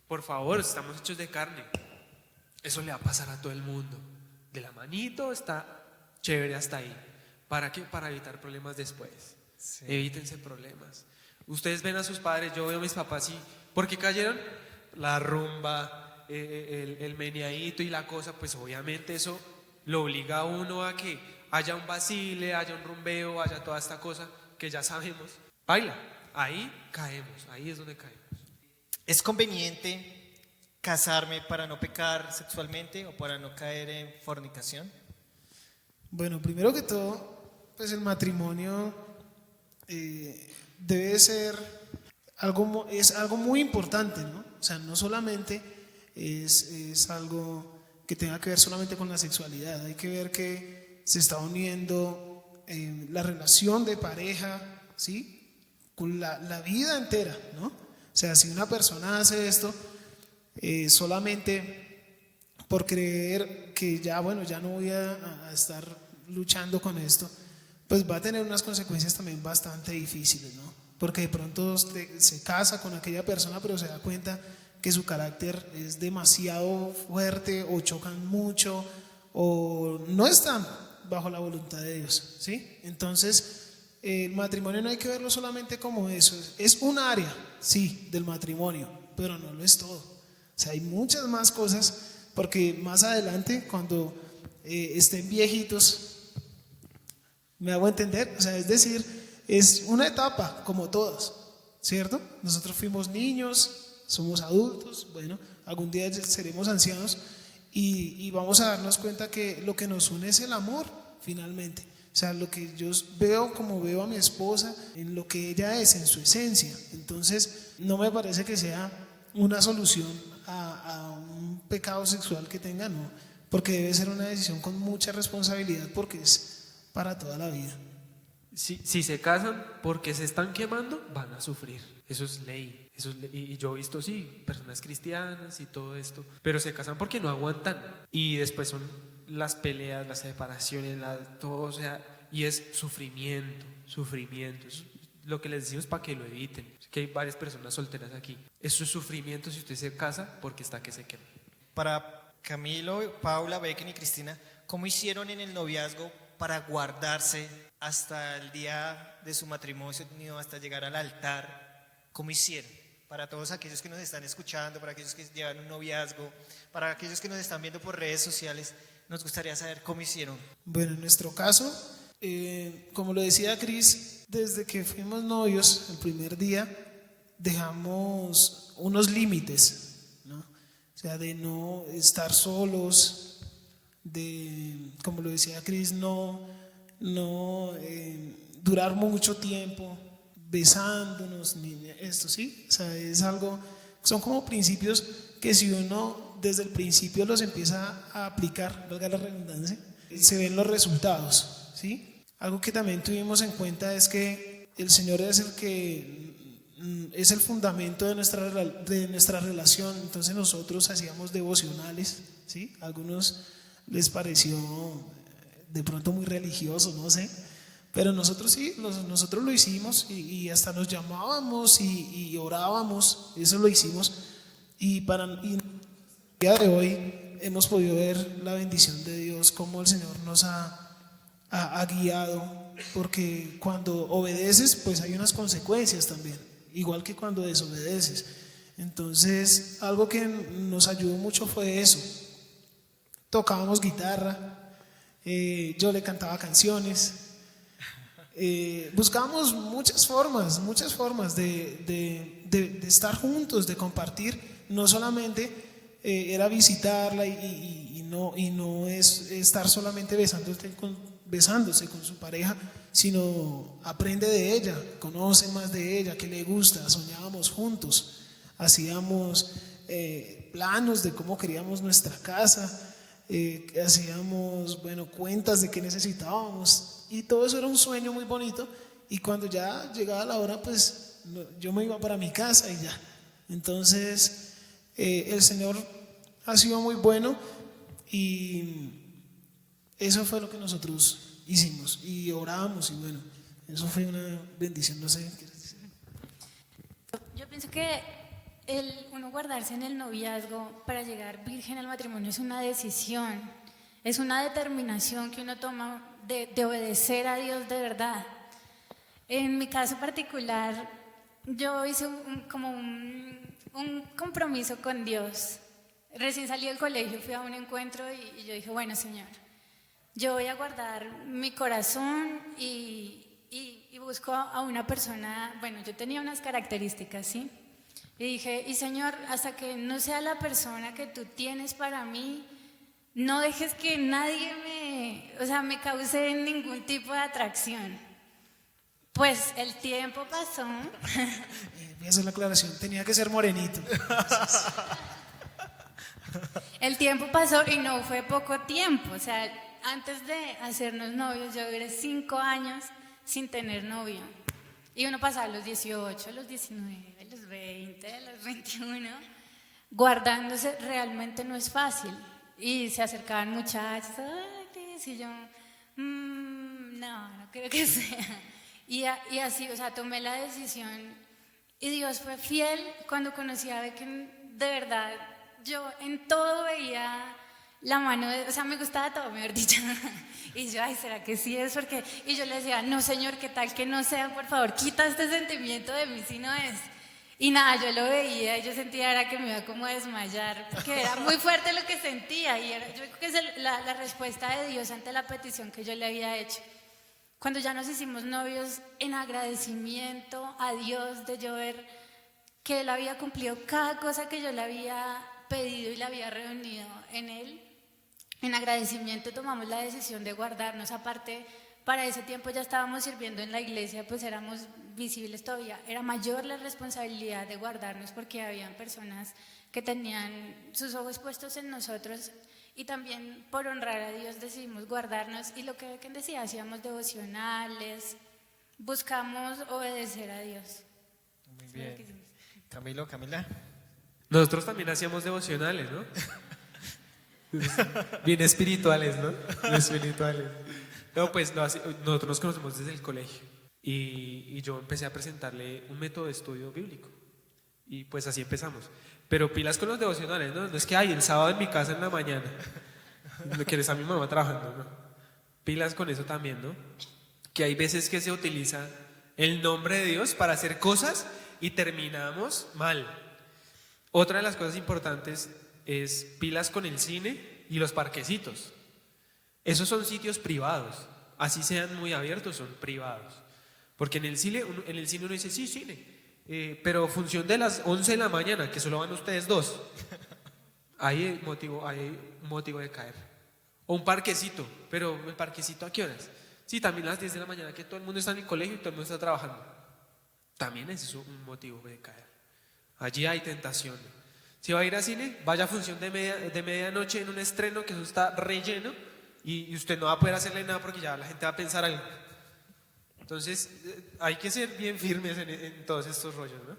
por favor, estamos hechos de carne. Eso le va a pasar a todo el mundo. De la manito está chévere hasta ahí. ¿Para qué? Para evitar problemas después. Sí. Evítense problemas. Ustedes ven a sus padres, yo veo a mis papás y ¿por qué cayeron? La rumba, el meneadito y la cosa, pues obviamente eso lo obliga a uno a que haya un vacile, haya un rumbeo, haya toda esta cosa que ya sabemos. Baila, ahí caemos, ahí es donde caemos. ¿Es conveniente casarme para no pecar sexualmente o para no caer en fornicación? Bueno, primero que todo, pues el matrimonio debe ser es algo muy importante, ¿no? O sea, no solamente es algo que tenga que ver solamente con la sexualidad, hay que ver que se está uniendo la relación de pareja, ¿sí? Con la vida entera, ¿no? O sea, si una persona hace esto solamente por creer que ya, bueno, ya no voy a estar luchando con esto, pues va a tener unas consecuencias también bastante difíciles, ¿no? Porque de pronto se casa con aquella persona, pero se da cuenta que su carácter es demasiado fuerte o chocan mucho o no están bajo la voluntad de Dios, ¿sí? Entonces, el matrimonio no hay que verlo solamente como eso, es un área, sí, del matrimonio, pero no lo es todo. O sea, hay muchas más cosas, porque más adelante, cuando estén viejitos, ¿me hago entender? O sea, es decir, es una etapa como todas, ¿cierto? Nosotros fuimos niños, somos adultos, bueno, algún día seremos ancianos y vamos a darnos cuenta que lo que nos une es el amor, finalmente. O sea, lo que yo veo como veo a mi esposa, en lo que ella es, en su esencia. Entonces, no me parece que sea una solución a un pecado sexual que tenga, no, porque debe ser una decisión con mucha responsabilidad porque es para toda la vida. Si se casan porque se están quemando, van a sufrir. Eso es ley. Y yo he visto, sí, personas cristianas y todo esto, pero se casan porque no aguantan. Y después son las peleas, las separaciones, todo, o sea, y es sufrimiento. Eso es lo que les decimos para que lo eviten. Que hay varias personas solteras aquí. Eso es sufrimiento si usted se casa porque está que se quema. Para Camilo, Paula, Becken y Cristina, ¿cómo hicieron en el noviazgo para guardarse hasta el día de su matrimonio, hasta llegar al altar? ¿Cómo hicieron? Para todos aquellos que nos están escuchando, para aquellos que llevan un noviazgo, para aquellos que nos están viendo por redes sociales, nos gustaría saber cómo hicieron. Bueno, en nuestro caso, como lo decía Cris, desde que fuimos novios, el primer día, dejamos unos límites, ¿no? O sea, de no estar solos, de, como lo decía Cris, no durar mucho tiempo besándonos, ni esto, ¿sí? O sea, es algo, son como principios que si uno desde el principio los empieza a aplicar, valga la redundancia, se ven los resultados, ¿sí? Algo que también tuvimos en cuenta es que el Señor es el que es el fundamento de nuestra relación. Entonces nosotros hacíamos devocionales, ¿sí? A algunos les pareció de pronto muy religioso, no sé, pero nosotros sí, nosotros lo hicimos y hasta nos llamábamos y orábamos, eso lo hicimos y el día de hoy hemos podido ver la bendición de Dios, cómo el Señor nos ha guiado, porque cuando obedeces pues hay unas consecuencias también, igual que cuando desobedeces. Entonces algo que nos ayudó mucho fue eso, tocábamos guitarra, yo le cantaba canciones, buscábamos muchas formas de estar juntos, de compartir. No solamente era visitarla y no es estar solamente besándose con su pareja, sino aprende de ella, conoce más de ella, qué le gusta. Soñábamos juntos, hacíamos planos de cómo queríamos nuestra casa, hacíamos cuentas de qué necesitábamos, y todo eso era un sueño muy bonito y cuando ya llegaba la hora, pues yo me iba para mi casa y ya. Entonces, el Señor ha sido muy bueno y eso fue lo que nosotros hicimos y orábamos y bueno, eso fue una bendición, no sé, ¿quieres decir? Yo pienso que uno guardarse en el noviazgo para llegar virgen al matrimonio es una decisión, es una determinación que uno toma de obedecer a Dios de verdad. En mi caso particular, yo hice un compromiso con Dios. Recién salí del colegio, fui a un encuentro y yo dije, bueno, Señor, yo voy a guardar mi corazón y busco a una persona, bueno, yo tenía unas características, ¿sí? Y dije, y Señor, hasta que no sea la persona que tú tienes para mí, no dejes que nadie me cause ningún tipo de atracción. Pues el tiempo pasó. Voy a hacer la aclaración, tenía que ser morenito. El tiempo pasó y no fue poco tiempo. O sea, antes de hacernos novios, yo duré 5 años sin tener novio. Y uno pasaba los 18, los 19, los 20, los 21. Guardándose realmente no es fácil. Y se acercaban muchachos, ay, Liz, y yo, no creo que sea. Y así, o sea, tomé la decisión y Dios fue fiel cuando conocí a Becken. De verdad, yo en todo veía la mano, o sea, me gustaba todo, mejor dicho. Y yo, ay, ¿será que sí es? Porque, y yo le decía, no, Señor, ¿qué tal que no sea? Por favor, quita este sentimiento de mí si no es. Y nada, yo lo veía y yo sentía era que me iba como a desmayar, porque era muy fuerte lo que sentía. Y yo creo que es la respuesta de Dios ante la petición que yo le había hecho. Cuando ya nos hicimos novios, en agradecimiento a Dios de yo ver que Él había cumplido cada cosa que yo le había pedido y le había reunido en Él, en agradecimiento tomamos la decisión de guardarnos. Aparte, para ese tiempo ya estábamos sirviendo en la iglesia, pues éramos visibles todavía. Era mayor la responsabilidad de guardarnos porque habían personas que tenían sus ojos puestos en nosotros. Y también por honrar a Dios decidimos guardarnos y lo que Becken decía, hacíamos devocionales, buscamos obedecer a Dios. Muy bien. Camilo, Camila. Nosotros también hacíamos devocionales, ¿no? Bien espirituales, ¿no? Espirituales. No, pues nosotros nos conocemos desde el colegio y yo empecé a presentarle un método de estudio bíblico y pues así empezamos. Pero pilas con los devocionales, ¿no? No es que hay el sábado en mi casa en la mañana, que está mi mamá trabajando, ¿no? Pilas con eso también, ¿no? Que hay veces que se utiliza el nombre de Dios para hacer cosas y terminamos mal. Otra de las cosas importantes es pilas con el cine y los parquecitos. Esos son sitios privados, así sean muy abiertos, son privados. Porque en el cine uno dice, sí, cine. Pero función de las 11 de la mañana, que solo van ustedes 2, hay un motivo de caer. O un parquecito, pero ¿el parquecito a qué horas? Sí, también a las 10 de la mañana, que todo el mundo está en el colegio y todo el mundo está trabajando. También ese es un motivo de caer. Allí hay tentación. Si va a ir a cine, vaya a función de medianoche en un estreno, que eso está relleno, y usted no va a poder hacerle nada porque ya la gente va a pensar algo. Entonces, hay que ser bien firmes en todos estos rollos, ¿no?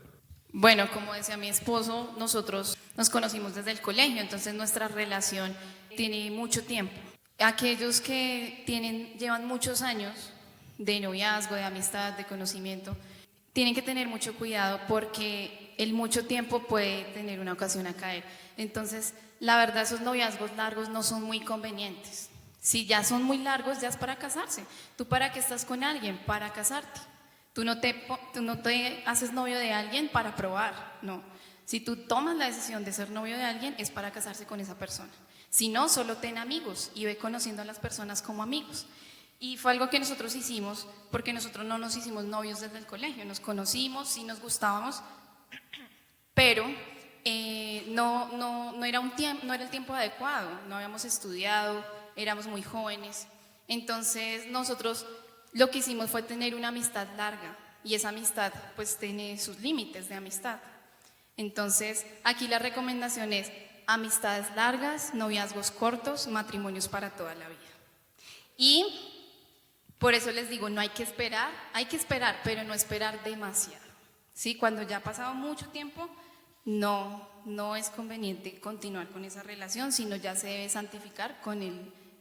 Bueno, como decía mi esposo, nosotros nos conocimos desde el colegio, entonces nuestra relación tiene mucho tiempo. Aquellos que llevan muchos años de noviazgo, de amistad, de conocimiento, tienen que tener mucho cuidado porque el mucho tiempo puede tener una ocasión a caer. Entonces, la verdad, esos noviazgos largos no son muy convenientes. Si ya son muy largos, ya es para casarse. ¿Tú para qué estás con alguien? Para casarte. Tú no te haces novio de alguien para probar, no. Si tú tomas la decisión de ser novio de alguien, es para casarse con esa persona. Si no, solo ten amigos y ve conociendo a las personas como amigos. Y fue algo que nosotros hicimos, porque nosotros no nos hicimos novios desde el colegio. Nos conocimos, sí nos gustábamos, pero no era el tiempo adecuado. No habíamos estudiado, éramos muy jóvenes. Entonces nosotros lo que hicimos fue tener una amistad larga y esa amistad pues tiene sus límites de amistad. Entonces aquí la recomendación es amistades largas, noviazgos cortos, matrimonios para toda la vida. Y Por eso les digo, no hay que esperar, pero no esperar demasiado. ¿Sí? Cuando ya ha pasado mucho tiempo, no es conveniente continuar con esa relación, sino ya se debe santificar con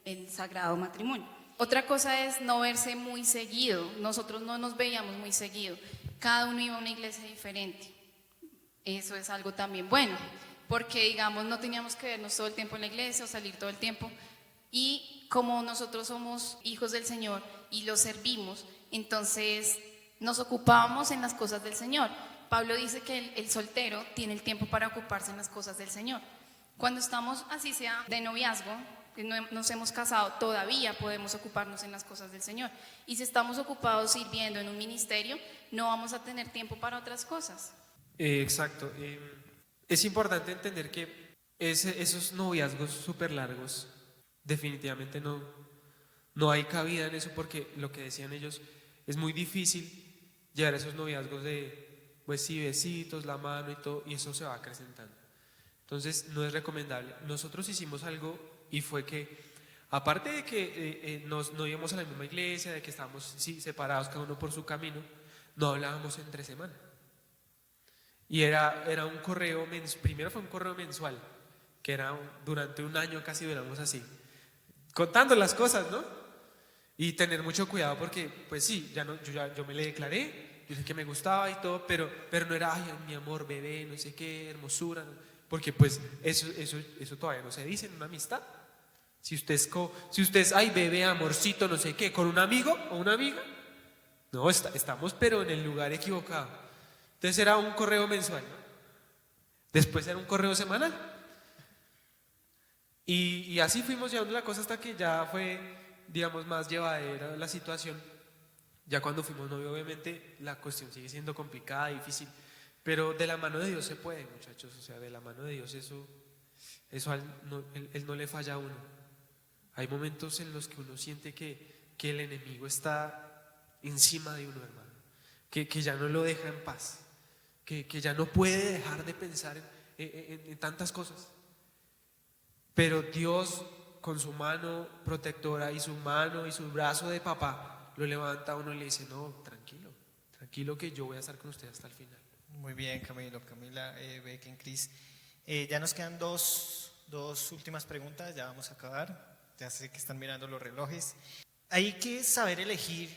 el sagrado matrimonio. Otra cosa es no verse muy seguido. Nosotros no nos veíamos muy seguido. Cada uno iba a una iglesia diferente. Eso es algo también bueno, porque digamos no teníamos que vernos todo el tiempo en la iglesia o salir todo el tiempo. Y como nosotros somos hijos del Señor y lo servimos, entonces nos ocupábamos en las cosas del Señor. Pablo dice que el soltero tiene el tiempo para ocuparse en las cosas del Señor. Cuando estamos, así sea, de noviazgo, que no nos hemos casado, todavía podemos ocuparnos en las cosas del Señor. Y si estamos ocupados sirviendo en un ministerio, no vamos a tener tiempo para otras cosas. Exacto. Es importante entender que esos noviazgos súper largos, definitivamente no hay cabida en eso, porque lo que decían ellos, es muy difícil llegar a esos noviazgos de, pues sí, besitos, la mano y todo, y eso se va acrecentando. Entonces no es recomendable. Nosotros hicimos algo y fue que, aparte de que no íbamos a la misma iglesia, de que estábamos separados cada uno por su camino, no hablábamos entre semana. Y era un correo, primero fue un correo mensual, que era durante un año casi duramos así, contando las cosas, ¿no? Y tener mucho cuidado porque, pues sí, yo me le declaré, dije que me gustaba y todo, pero no era, ay, mi amor, bebé, no sé qué, hermosura, ¿no? Porque pues eso todavía no se dice en una amistad. Si usted es, ay, bebé, amorcito, no sé qué, con un amigo o una amiga, no, estamos pero en el lugar equivocado. Entonces era un correo mensual, ¿no? Después era un correo semanal. Y así fuimos llevando la cosa hasta que ya fue, digamos, más llevadera la situación. Ya cuando fuimos novios, obviamente, la cuestión sigue siendo complicada, difícil. Pero de la mano de Dios se puede, muchachos. O sea, de la mano de Dios eso él no le falla a uno. Hay momentos en los que uno siente que el enemigo está encima de uno, hermano. Que ya no lo deja en paz. Que ya no puede dejar de pensar en tantas cosas. Pero Dios, con su mano protectora y su mano y su brazo de papá, lo levanta a uno y le dice, no, tranquilo que yo voy a estar con usted hasta el final. Muy bien, Camilo, Camila, Becken, Cris. Ya nos quedan dos últimas preguntas, ya vamos a acabar. Ya sé que están mirando los relojes. Hay que saber elegir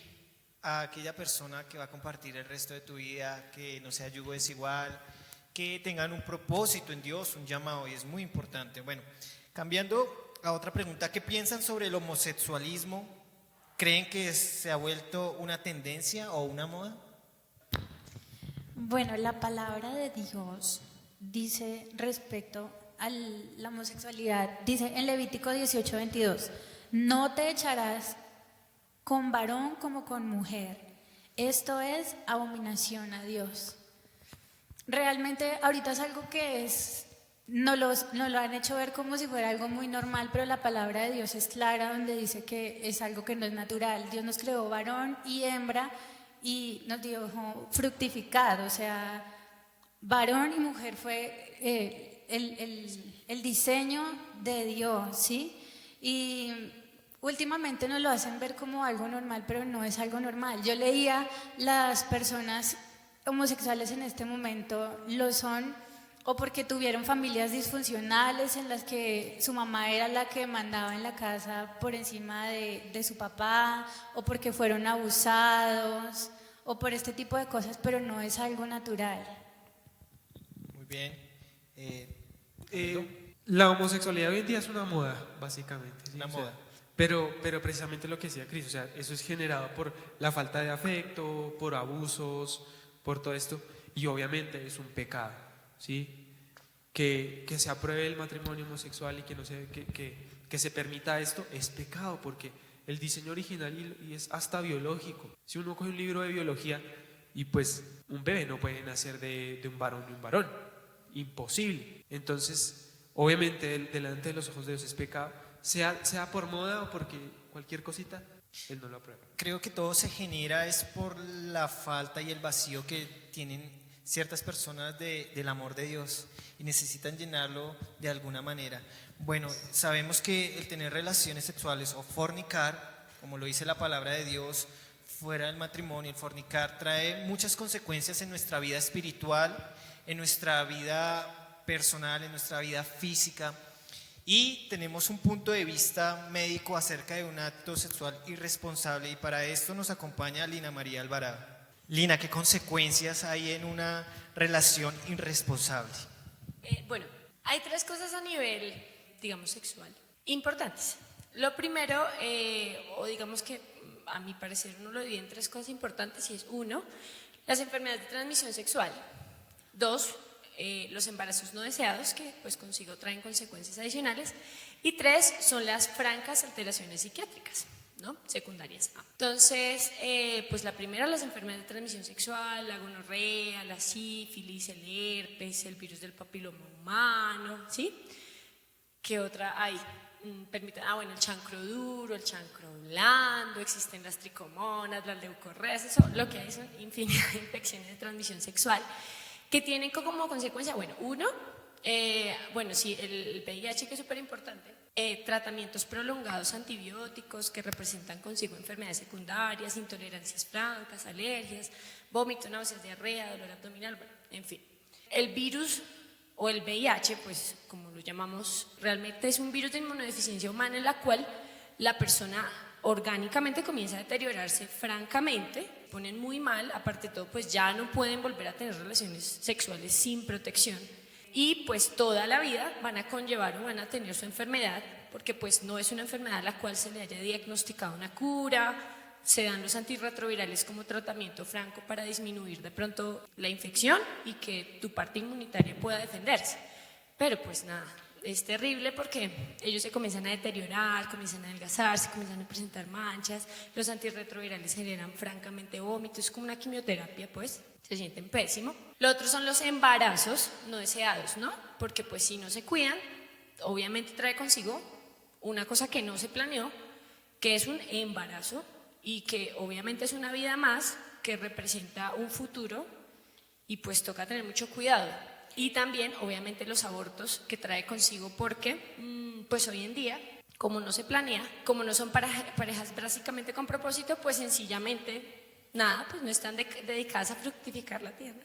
a aquella persona que va a compartir el resto de tu vida, que no sea yugo desigual, que tengan un propósito en Dios, un llamado, y es muy importante. Bueno, cambiando a otra pregunta, ¿qué piensan sobre el homosexualismo? ¿Creen que se ha vuelto una tendencia o una moda? Bueno, la palabra de Dios dice respecto a la homosexualidad, dice en Levítico 18:22, no te echarás con varón como con mujer, esto es abominación a Dios. Realmente ahorita es algo que nos lo han hecho ver como si fuera algo muy normal, pero la palabra de Dios es clara donde dice que es algo que no es natural. Dios nos creó varón y hembra y nos dijo fructificar, o sea, varón y mujer fue el diseño de Dios, ¿sí? Y últimamente nos lo hacen ver como algo normal, pero no es algo normal. Yo leía, las personas homosexuales en este momento lo son o porque tuvieron familias disfuncionales en las que su mamá era la que mandaba en la casa por encima de su papá, o porque fueron abusados, o por este tipo de cosas, pero no es algo natural. Muy bien. La homosexualidad hoy en día es una moda, básicamente. ¿Sí? Una moda. Pero precisamente lo que decía Cris, o sea, eso es generado por la falta de afecto, por abusos, por todo esto, y obviamente es un pecado, ¿sí? Que se apruebe el matrimonio homosexual y que se permita esto es pecado, porque el diseño original y es hasta biológico. Si uno coge un libro de biología y pues un bebé no puede nacer de un varón y un varón, imposible. Entonces, obviamente delante de los ojos de Dios es pecado, sea por moda o porque cualquier cosita, Él no lo aprueba. Creo que todo se genera es por la falta y el vacío que tienen ciertas personas del amor de Dios y necesitan llenarlo de alguna manera. Bueno, sabemos que el tener relaciones sexuales o fornicar como lo dice la palabra de Dios, fuera del matrimonio, el fornicar trae muchas consecuencias en nuestra vida espiritual, en nuestra vida personal, en nuestra vida física. Y tenemos un punto de vista médico acerca de un acto sexual irresponsable, y para esto nos acompaña Lina María Alvarado. Lina, ¿qué consecuencias hay en una relación irresponsable? Bueno, hay 3 cosas a nivel, digamos, sexual importantes. Lo primero, o digamos que a mi parecer uno lo divide en 3 cosas importantes, y es 1, las enfermedades de transmisión sexual; 2, los embarazos no deseados, que pues consigo traen consecuencias adicionales; y 3 son las francas alteraciones psiquiátricas, ¿no? Secundarias. Entonces, pues la primera, las enfermedades de transmisión sexual, la gonorrea, la sífilis, el herpes, el virus del papiloma humano, ¿sí? ¿Qué otra hay? Bueno, el chancro duro, el chancro blando, existen las tricomonas, las leucorreas, eso lo que hay son infinidad de infecciones de transmisión sexual que tienen como consecuencia, bueno, sí, el VIH, que es súper importante, tratamientos prolongados antibióticos que representan consigo enfermedades secundarias, intolerancias francas, alergias, vómito, náuseas, diarrea, dolor abdominal, bueno, en fin. El virus o el VIH, pues como lo llamamos, realmente es un virus de inmunodeficiencia humana en la cual la persona orgánicamente comienza a deteriorarse francamente, ponen muy mal, aparte de todo pues ya no pueden volver a tener relaciones sexuales sin protección, y pues toda la vida van a conllevar o van a tener su enfermedad, porque pues no es una enfermedad a la cual se le haya diagnosticado una cura. Se dan los antirretrovirales como tratamiento franco para disminuir de pronto la infección y que tu parte inmunitaria pueda defenderse, pero pues nada, es terrible porque ellos se comienzan a deteriorar, comienzan a adelgazarse, comienzan a presentar manchas, los antirretrovirales generan francamente vómitos, es como una quimioterapia, pues se sienten pésimo. Lo otro son los embarazos no deseados, ¿no? Porque pues si no se cuidan, obviamente trae consigo una cosa que no se planeó, que es un embarazo, y que obviamente es una vida más que representa un futuro, y pues toca tener mucho cuidado. Y también obviamente los abortos que trae consigo, porque pues hoy en día, como no se planea, como no son parejas básicamente con propósito, pues sencillamente nada, pues no están dedicadas a fructificar la tierra,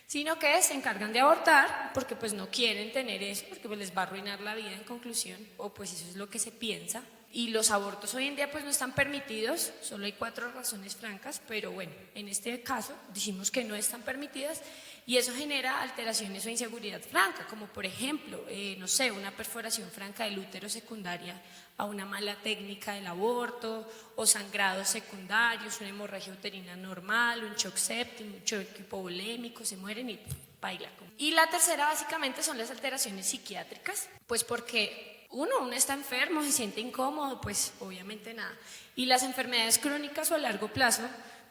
sino que se encargan de abortar porque pues no quieren tener eso, porque pues les va a arruinar la vida en conclusión, o pues eso es lo que se piensa. Y los abortos hoy en día pues no están permitidos, solo hay 4 razones francas, pero bueno, en este caso decimos que no están permitidas, y eso genera alteraciones o inseguridad franca, como por ejemplo, no sé, una perforación franca del útero secundaria a una mala técnica del aborto, o sangrados secundarios, una hemorragia uterina normal, un shock séptico, un shock hipovolémico, se mueren y baila. Y la tercera básicamente son las alteraciones psiquiátricas, pues porque uno está enfermo, se siente incómodo, pues obviamente nada. Y las enfermedades crónicas o a largo plazo,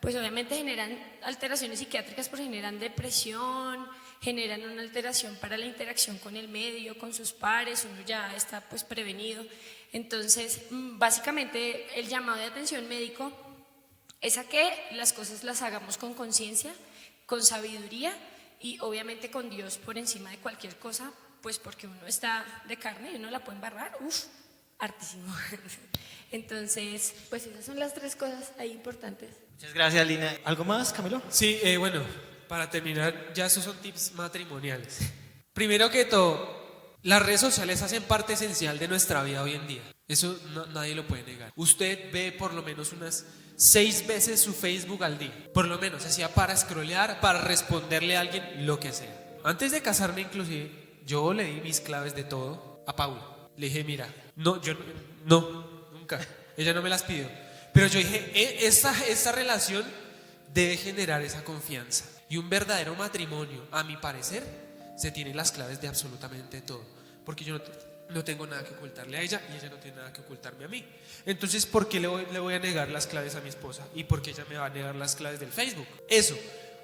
pues obviamente generan alteraciones psiquiátricas, porque generan depresión, generan una alteración para la interacción con el medio, con sus pares, uno ya está pues prevenido. Entonces, básicamente el llamado de atención médico es a que las cosas las hagamos con conciencia, con sabiduría y obviamente con Dios por encima de cualquier cosa, pues porque uno está de carne y uno la puede embarrar, hartísimo. Entonces, pues esas son las 3 cosas ahí importantes. Muchas gracias, Lina. ¿Algo más, Camilo? Sí, bueno, para terminar, ya esos son tips matrimoniales. Primero que todo, las redes sociales hacen parte esencial de nuestra vida hoy en día. Eso nadie lo puede negar. Usted ve por lo menos unas 6 veces su Facebook al día. Por lo menos, hacía para scrollear, para responderle a alguien, lo que sea. Antes de casarme, inclusive, yo le di mis claves de todo a Paula. Le dije, mira, nunca. Ella no me las pidió. Pero yo dije, esta relación debe generar esa confianza. Y un verdadero matrimonio, a mi parecer, se tiene las claves de absolutamente todo. Porque yo no tengo nada que ocultarle a ella y ella no tiene nada que ocultarme a mí. Entonces, ¿por qué le voy a negar las claves a mi esposa? ¿Y por qué ella me va a negar las claves del Facebook? Eso.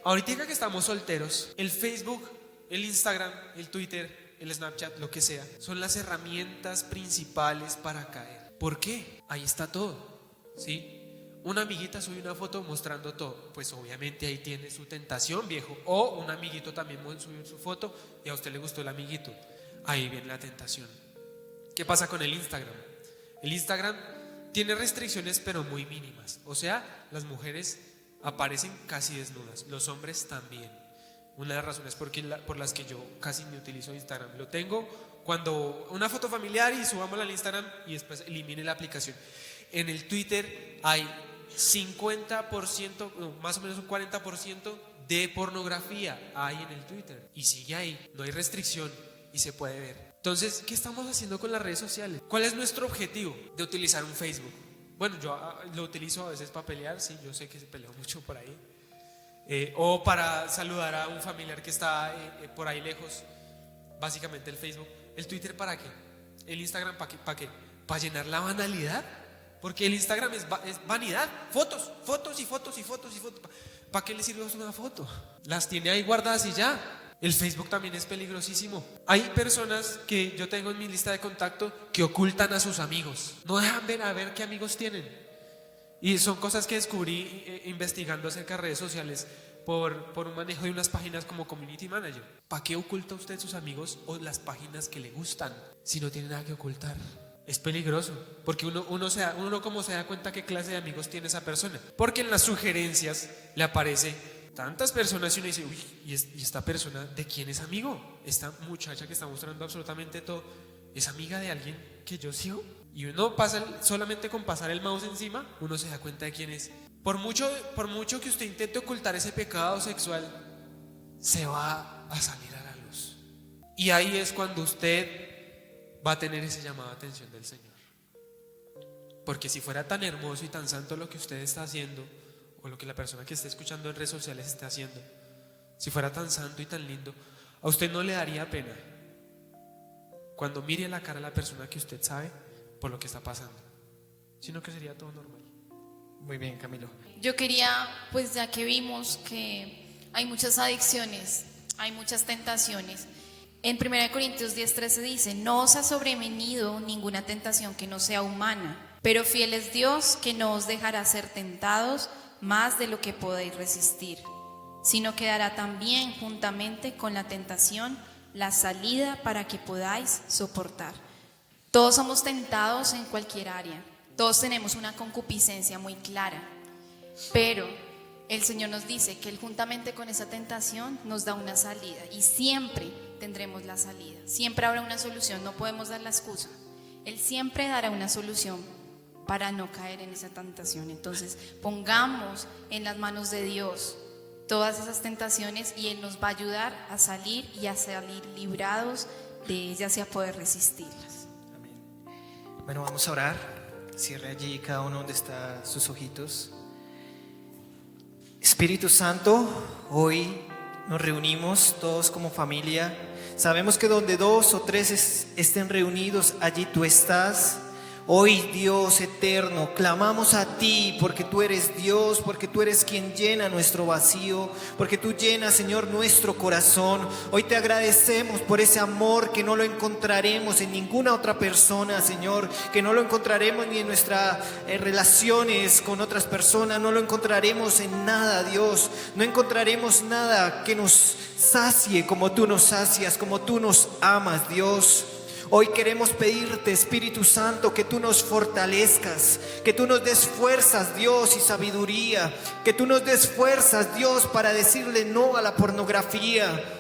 Ahorita que estamos solteros, el Facebook, el Instagram, el Twitter, el Snapchat, lo que sea, son las herramientas principales para caer. ¿Por qué? Ahí está todo, ¿sí? Una amiguita sube una foto mostrando todo, pues obviamente ahí tiene su tentación, viejo. O un amiguito también subió su foto y a usted le gustó el amiguito. Ahí viene la tentación. ¿Qué pasa con el Instagram? El Instagram tiene restricciones pero muy mínimas. O sea, las mujeres aparecen casi desnudas, los hombres también. Una de las razones por las que yo casi no utilizo Instagram. Lo tengo cuando una foto familiar y subámosla al Instagram y después elimine la aplicación. En el Twitter hay 50%, no, más o menos un 40% de pornografía hay en el Twitter. Y sigue ahí, no hay restricción y se puede ver. Entonces, ¿qué estamos haciendo con las redes sociales? ¿Cuál es nuestro objetivo de utilizar un Facebook? Bueno, yo lo utilizo a veces para pelear, sí, yo sé que se pelea mucho por ahí. O para saludar a un familiar que está por ahí lejos. Básicamente el Facebook. ¿El Twitter para qué? ¿El Instagram para qué? ¿Para llenar la banalidad? Porque el Instagram es vanidad. Fotos. ¿Para qué le sirve una foto? Las tiene ahí guardadas y ya. El Facebook también es peligrosísimo. Hay personas que yo tengo en mi lista de contacto que ocultan a sus amigos. No dejan ver a ver qué amigos tienen. Y son cosas que descubrí investigando acerca de redes sociales por un manejo de unas páginas como Community Manager. ¿Para qué oculta usted sus amigos o las páginas que le gustan si no tiene nada que ocultar? Es peligroso, porque uno como se da cuenta qué clase de amigos tiene esa persona. Porque en las sugerencias le aparece tantas personas y uno dice, uy, ¿y esta persona de quién es amigo? Esta muchacha que está mostrando absolutamente todo, ¿es amiga de alguien que yo sigo? Y uno solamente con pasar el mouse encima, uno se da cuenta de quién es. Por mucho que usted intente ocultar ese pecado sexual, se va a salir a la luz. Y ahí es cuando usted va a tener ese llamado de atención del Señor. Porque si fuera tan hermoso y tan santo lo que usted está haciendo, o lo que la persona que está escuchando en redes sociales está haciendo, si fuera tan santo y tan lindo, a usted no le daría pena cuando mire a la cara a la persona que usted sabe por lo que está pasando, sino que sería todo normal. Muy bien, Camilo. Yo quería, pues ya que vimos que hay muchas adicciones, hay muchas tentaciones, en 1 Corintios 10:13 dice: no os ha sobrevenido ninguna tentación que no sea humana, pero fiel es Dios, que no os dejará ser tentados más de lo que podéis resistir, sino que dará también juntamente con la tentación la salida para que podáis soportar. Todos somos tentados en cualquier área, todos tenemos una concupiscencia muy clara, pero el Señor nos dice que Él juntamente con esa tentación nos da una salida, y siempre tendremos la salida, siempre habrá una solución, no podemos dar la excusa. Él siempre dará una solución para no caer en esa tentación. Entonces pongamos en las manos de Dios todas esas tentaciones y Él nos va a ayudar a salir y a salir librados de ellas y a poder resistirlas. Amén. Bueno, vamos a orar. Cierre allí cada uno donde están sus ojitos. Espíritu Santo, hoy nos reunimos todos como familia. Sabemos que donde 2 o 3 estén reunidos, allí tú estás. Hoy, Dios eterno, clamamos a ti porque tú eres Dios, porque tú eres quien llena nuestro vacío, porque tú llenas, Señor, nuestro corazón. Hoy te agradecemos por ese amor que no lo encontraremos en ninguna otra persona, Señor, que no lo encontraremos ni en nuestras relaciones con otras personas, no lo encontraremos en nada, Dios. No encontraremos nada que nos sacie como tú nos sacias, como tú nos amas, Dios. Hoy queremos pedirte, Espíritu Santo, que tú nos fortalezcas, que tú nos des fuerzas, Dios, y sabiduría, que tú nos des fuerzas, Dios, para decirle no a la pornografía,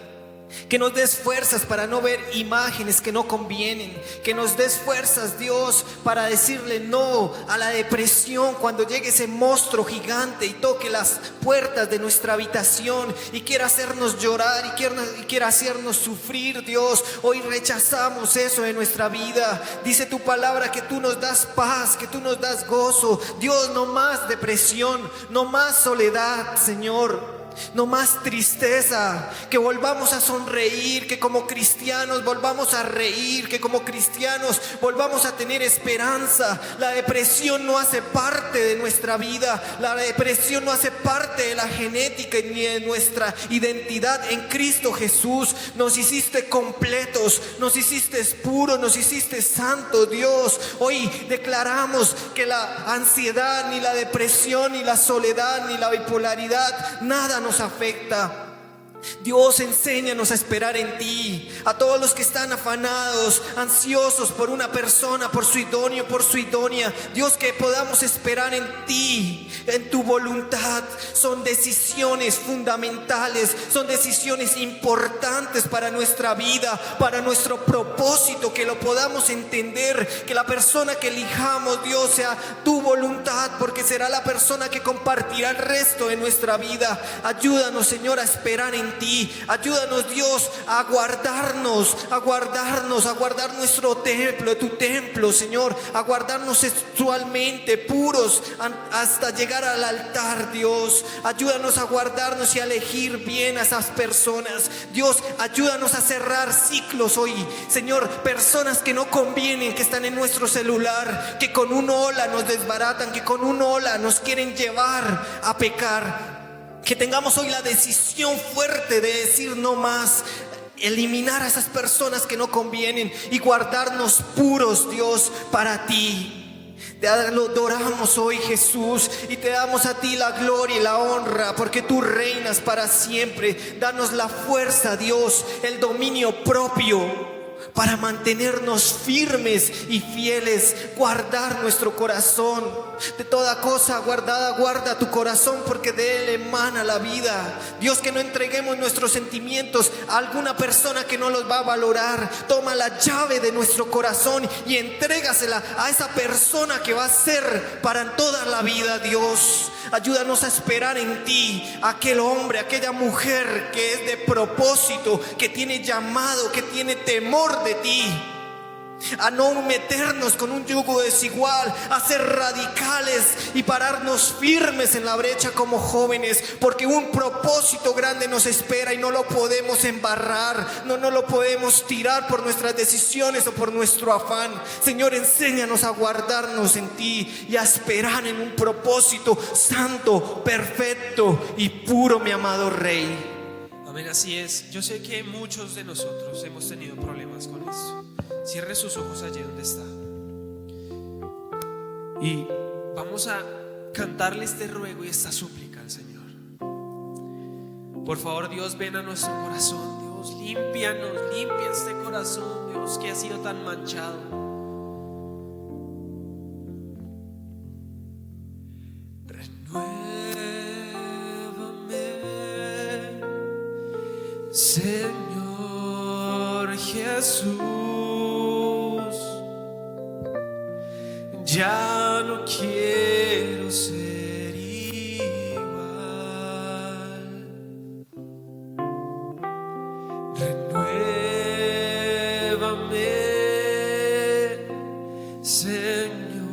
que nos des fuerzas para no ver imágenes que no convienen, que nos des fuerzas, Dios, para decirle no a la depresión cuando llegue ese monstruo gigante y toque las puertas de nuestra habitación y quiera hacernos llorar y quiera hacernos sufrir, Dios. Hoy rechazamos eso de nuestra vida. Dice tu palabra que tú nos das paz, que tú nos das gozo, Dios. No más depresión, no más soledad, Señor. No más tristeza, que volvamos a sonreír, que como cristianos volvamos a reír, que como cristianos volvamos a tener esperanza. La depresión no hace parte de nuestra vida, la depresión no hace parte de la genética ni de nuestra identidad en Cristo Jesús. Nos hiciste completos, nos hiciste puros, nos hiciste santos, Dios. Hoy declaramos que la ansiedad, ni la depresión, ni la soledad, ni la bipolaridad, nada nos afecta. Dios, enséñanos a esperar en ti. A todos los que están afanados, ansiosos por una persona, por su idóneo, por su idónea, Dios, que podamos esperar en ti, en tu voluntad. Son decisiones fundamentales, son decisiones importantes para nuestra vida, para nuestro propósito, que lo podamos entender, que la persona que elijamos, Dios, sea tu voluntad, porque será la persona que compartirá el resto de nuestra vida. Ayúdanos, Señor, a esperar en ti. Ayúdanos, Dios, a guardarnos, a guardar nuestro templo, tu templo, Señor, a guardarnos sexualmente puros hasta llegar al altar, Dios. Ayúdanos a guardarnos y a elegir bien a esas personas. Dios, ayúdanos a cerrar ciclos hoy, Señor, personas que no convienen, que están en nuestro celular, que con un hola nos desbaratan, que con un hola nos quieren llevar a pecar. Que tengamos hoy la decisión fuerte de decir no más, eliminar a esas personas que no convienen y guardarnos puros, Dios, para ti. Te adoramos hoy, Jesús, y te damos a ti la gloria y la honra, porque tú reinas para siempre. Danos la fuerza, Dios, el dominio propio, para mantenernos firmes y fieles. Guardar nuestro corazón de toda cosa guardada. Guarda tu corazón, porque de él emana la vida. Dios, que no entreguemos nuestros sentimientos a alguna persona que no los va a valorar. Toma la llave de nuestro corazón y entrégasela a esa persona que va a ser para toda la vida. Dios, ayúdanos a esperar en ti, aquel hombre, aquella mujer que es de propósito, que tiene llamado, que tiene temor de ti. A no meternos con un yugo desigual, a ser radicales y pararnos firmes en la brecha como jóvenes, porque un propósito grande nos espera y no lo podemos embarrar, no lo podemos tirar por nuestras decisiones o por nuestro afán. Señor, enséñanos a guardarnos en ti y a esperar en un propósito santo, perfecto y puro, mi amado Rey. Amén, así es. Yo sé que muchos de nosotros hemos tenido problemas con eso. Cierre sus ojos allí donde está. Y vamos a cantarle este ruego y esta súplica al Señor. Por favor, Dios, ven a nuestro corazón. Dios, límpianos, limpia este corazón, Dios, que ha sido tan manchado. Renuévame, Señor Jesús. Ya no quiero ser igual. Renuévame, Señor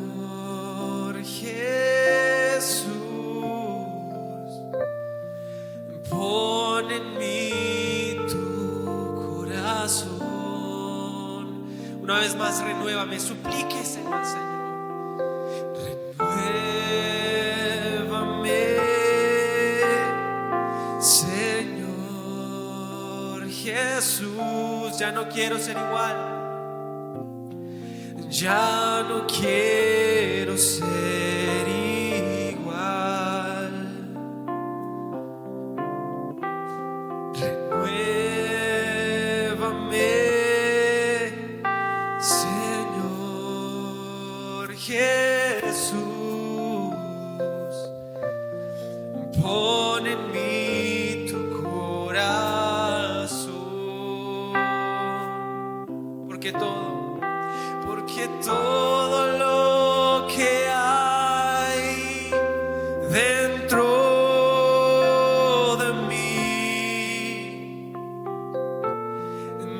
Jesús. Pon en mí tu corazón. Una vez más, renuévame, suplíqueselo al Señor. Jesús, ya no quiero ser igual. Ya no quiero ser igual. Renuévame, Señor Jesús. Pon en mí tu corazón. Porque todo lo que hay dentro de mí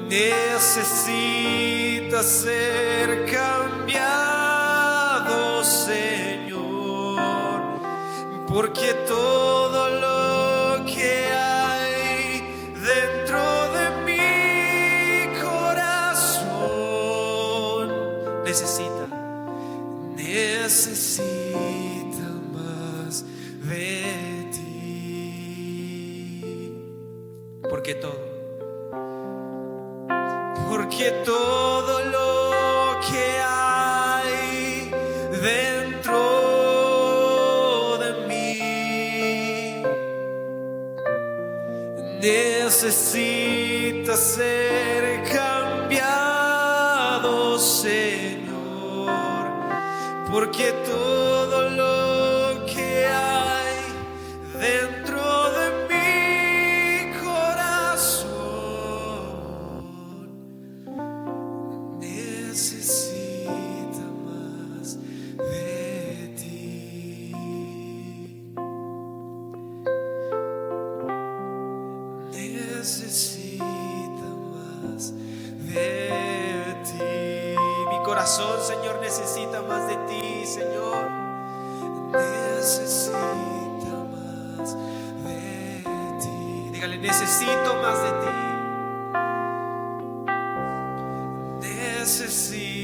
necesita ser cambiado, Señor, porque todo lo que hay dentro de mí necesita más de ti. Porque todo lo que hay dentro de mí necesita ser cambiado, Señor, porque todo lo que hay dentro de mi corazón necesita más de ti. Necesita más de ti. Mi corazón, Señor, necesita más de ti, Señor. Necesita más de ti. Dígale, necesito más de ti. Necesito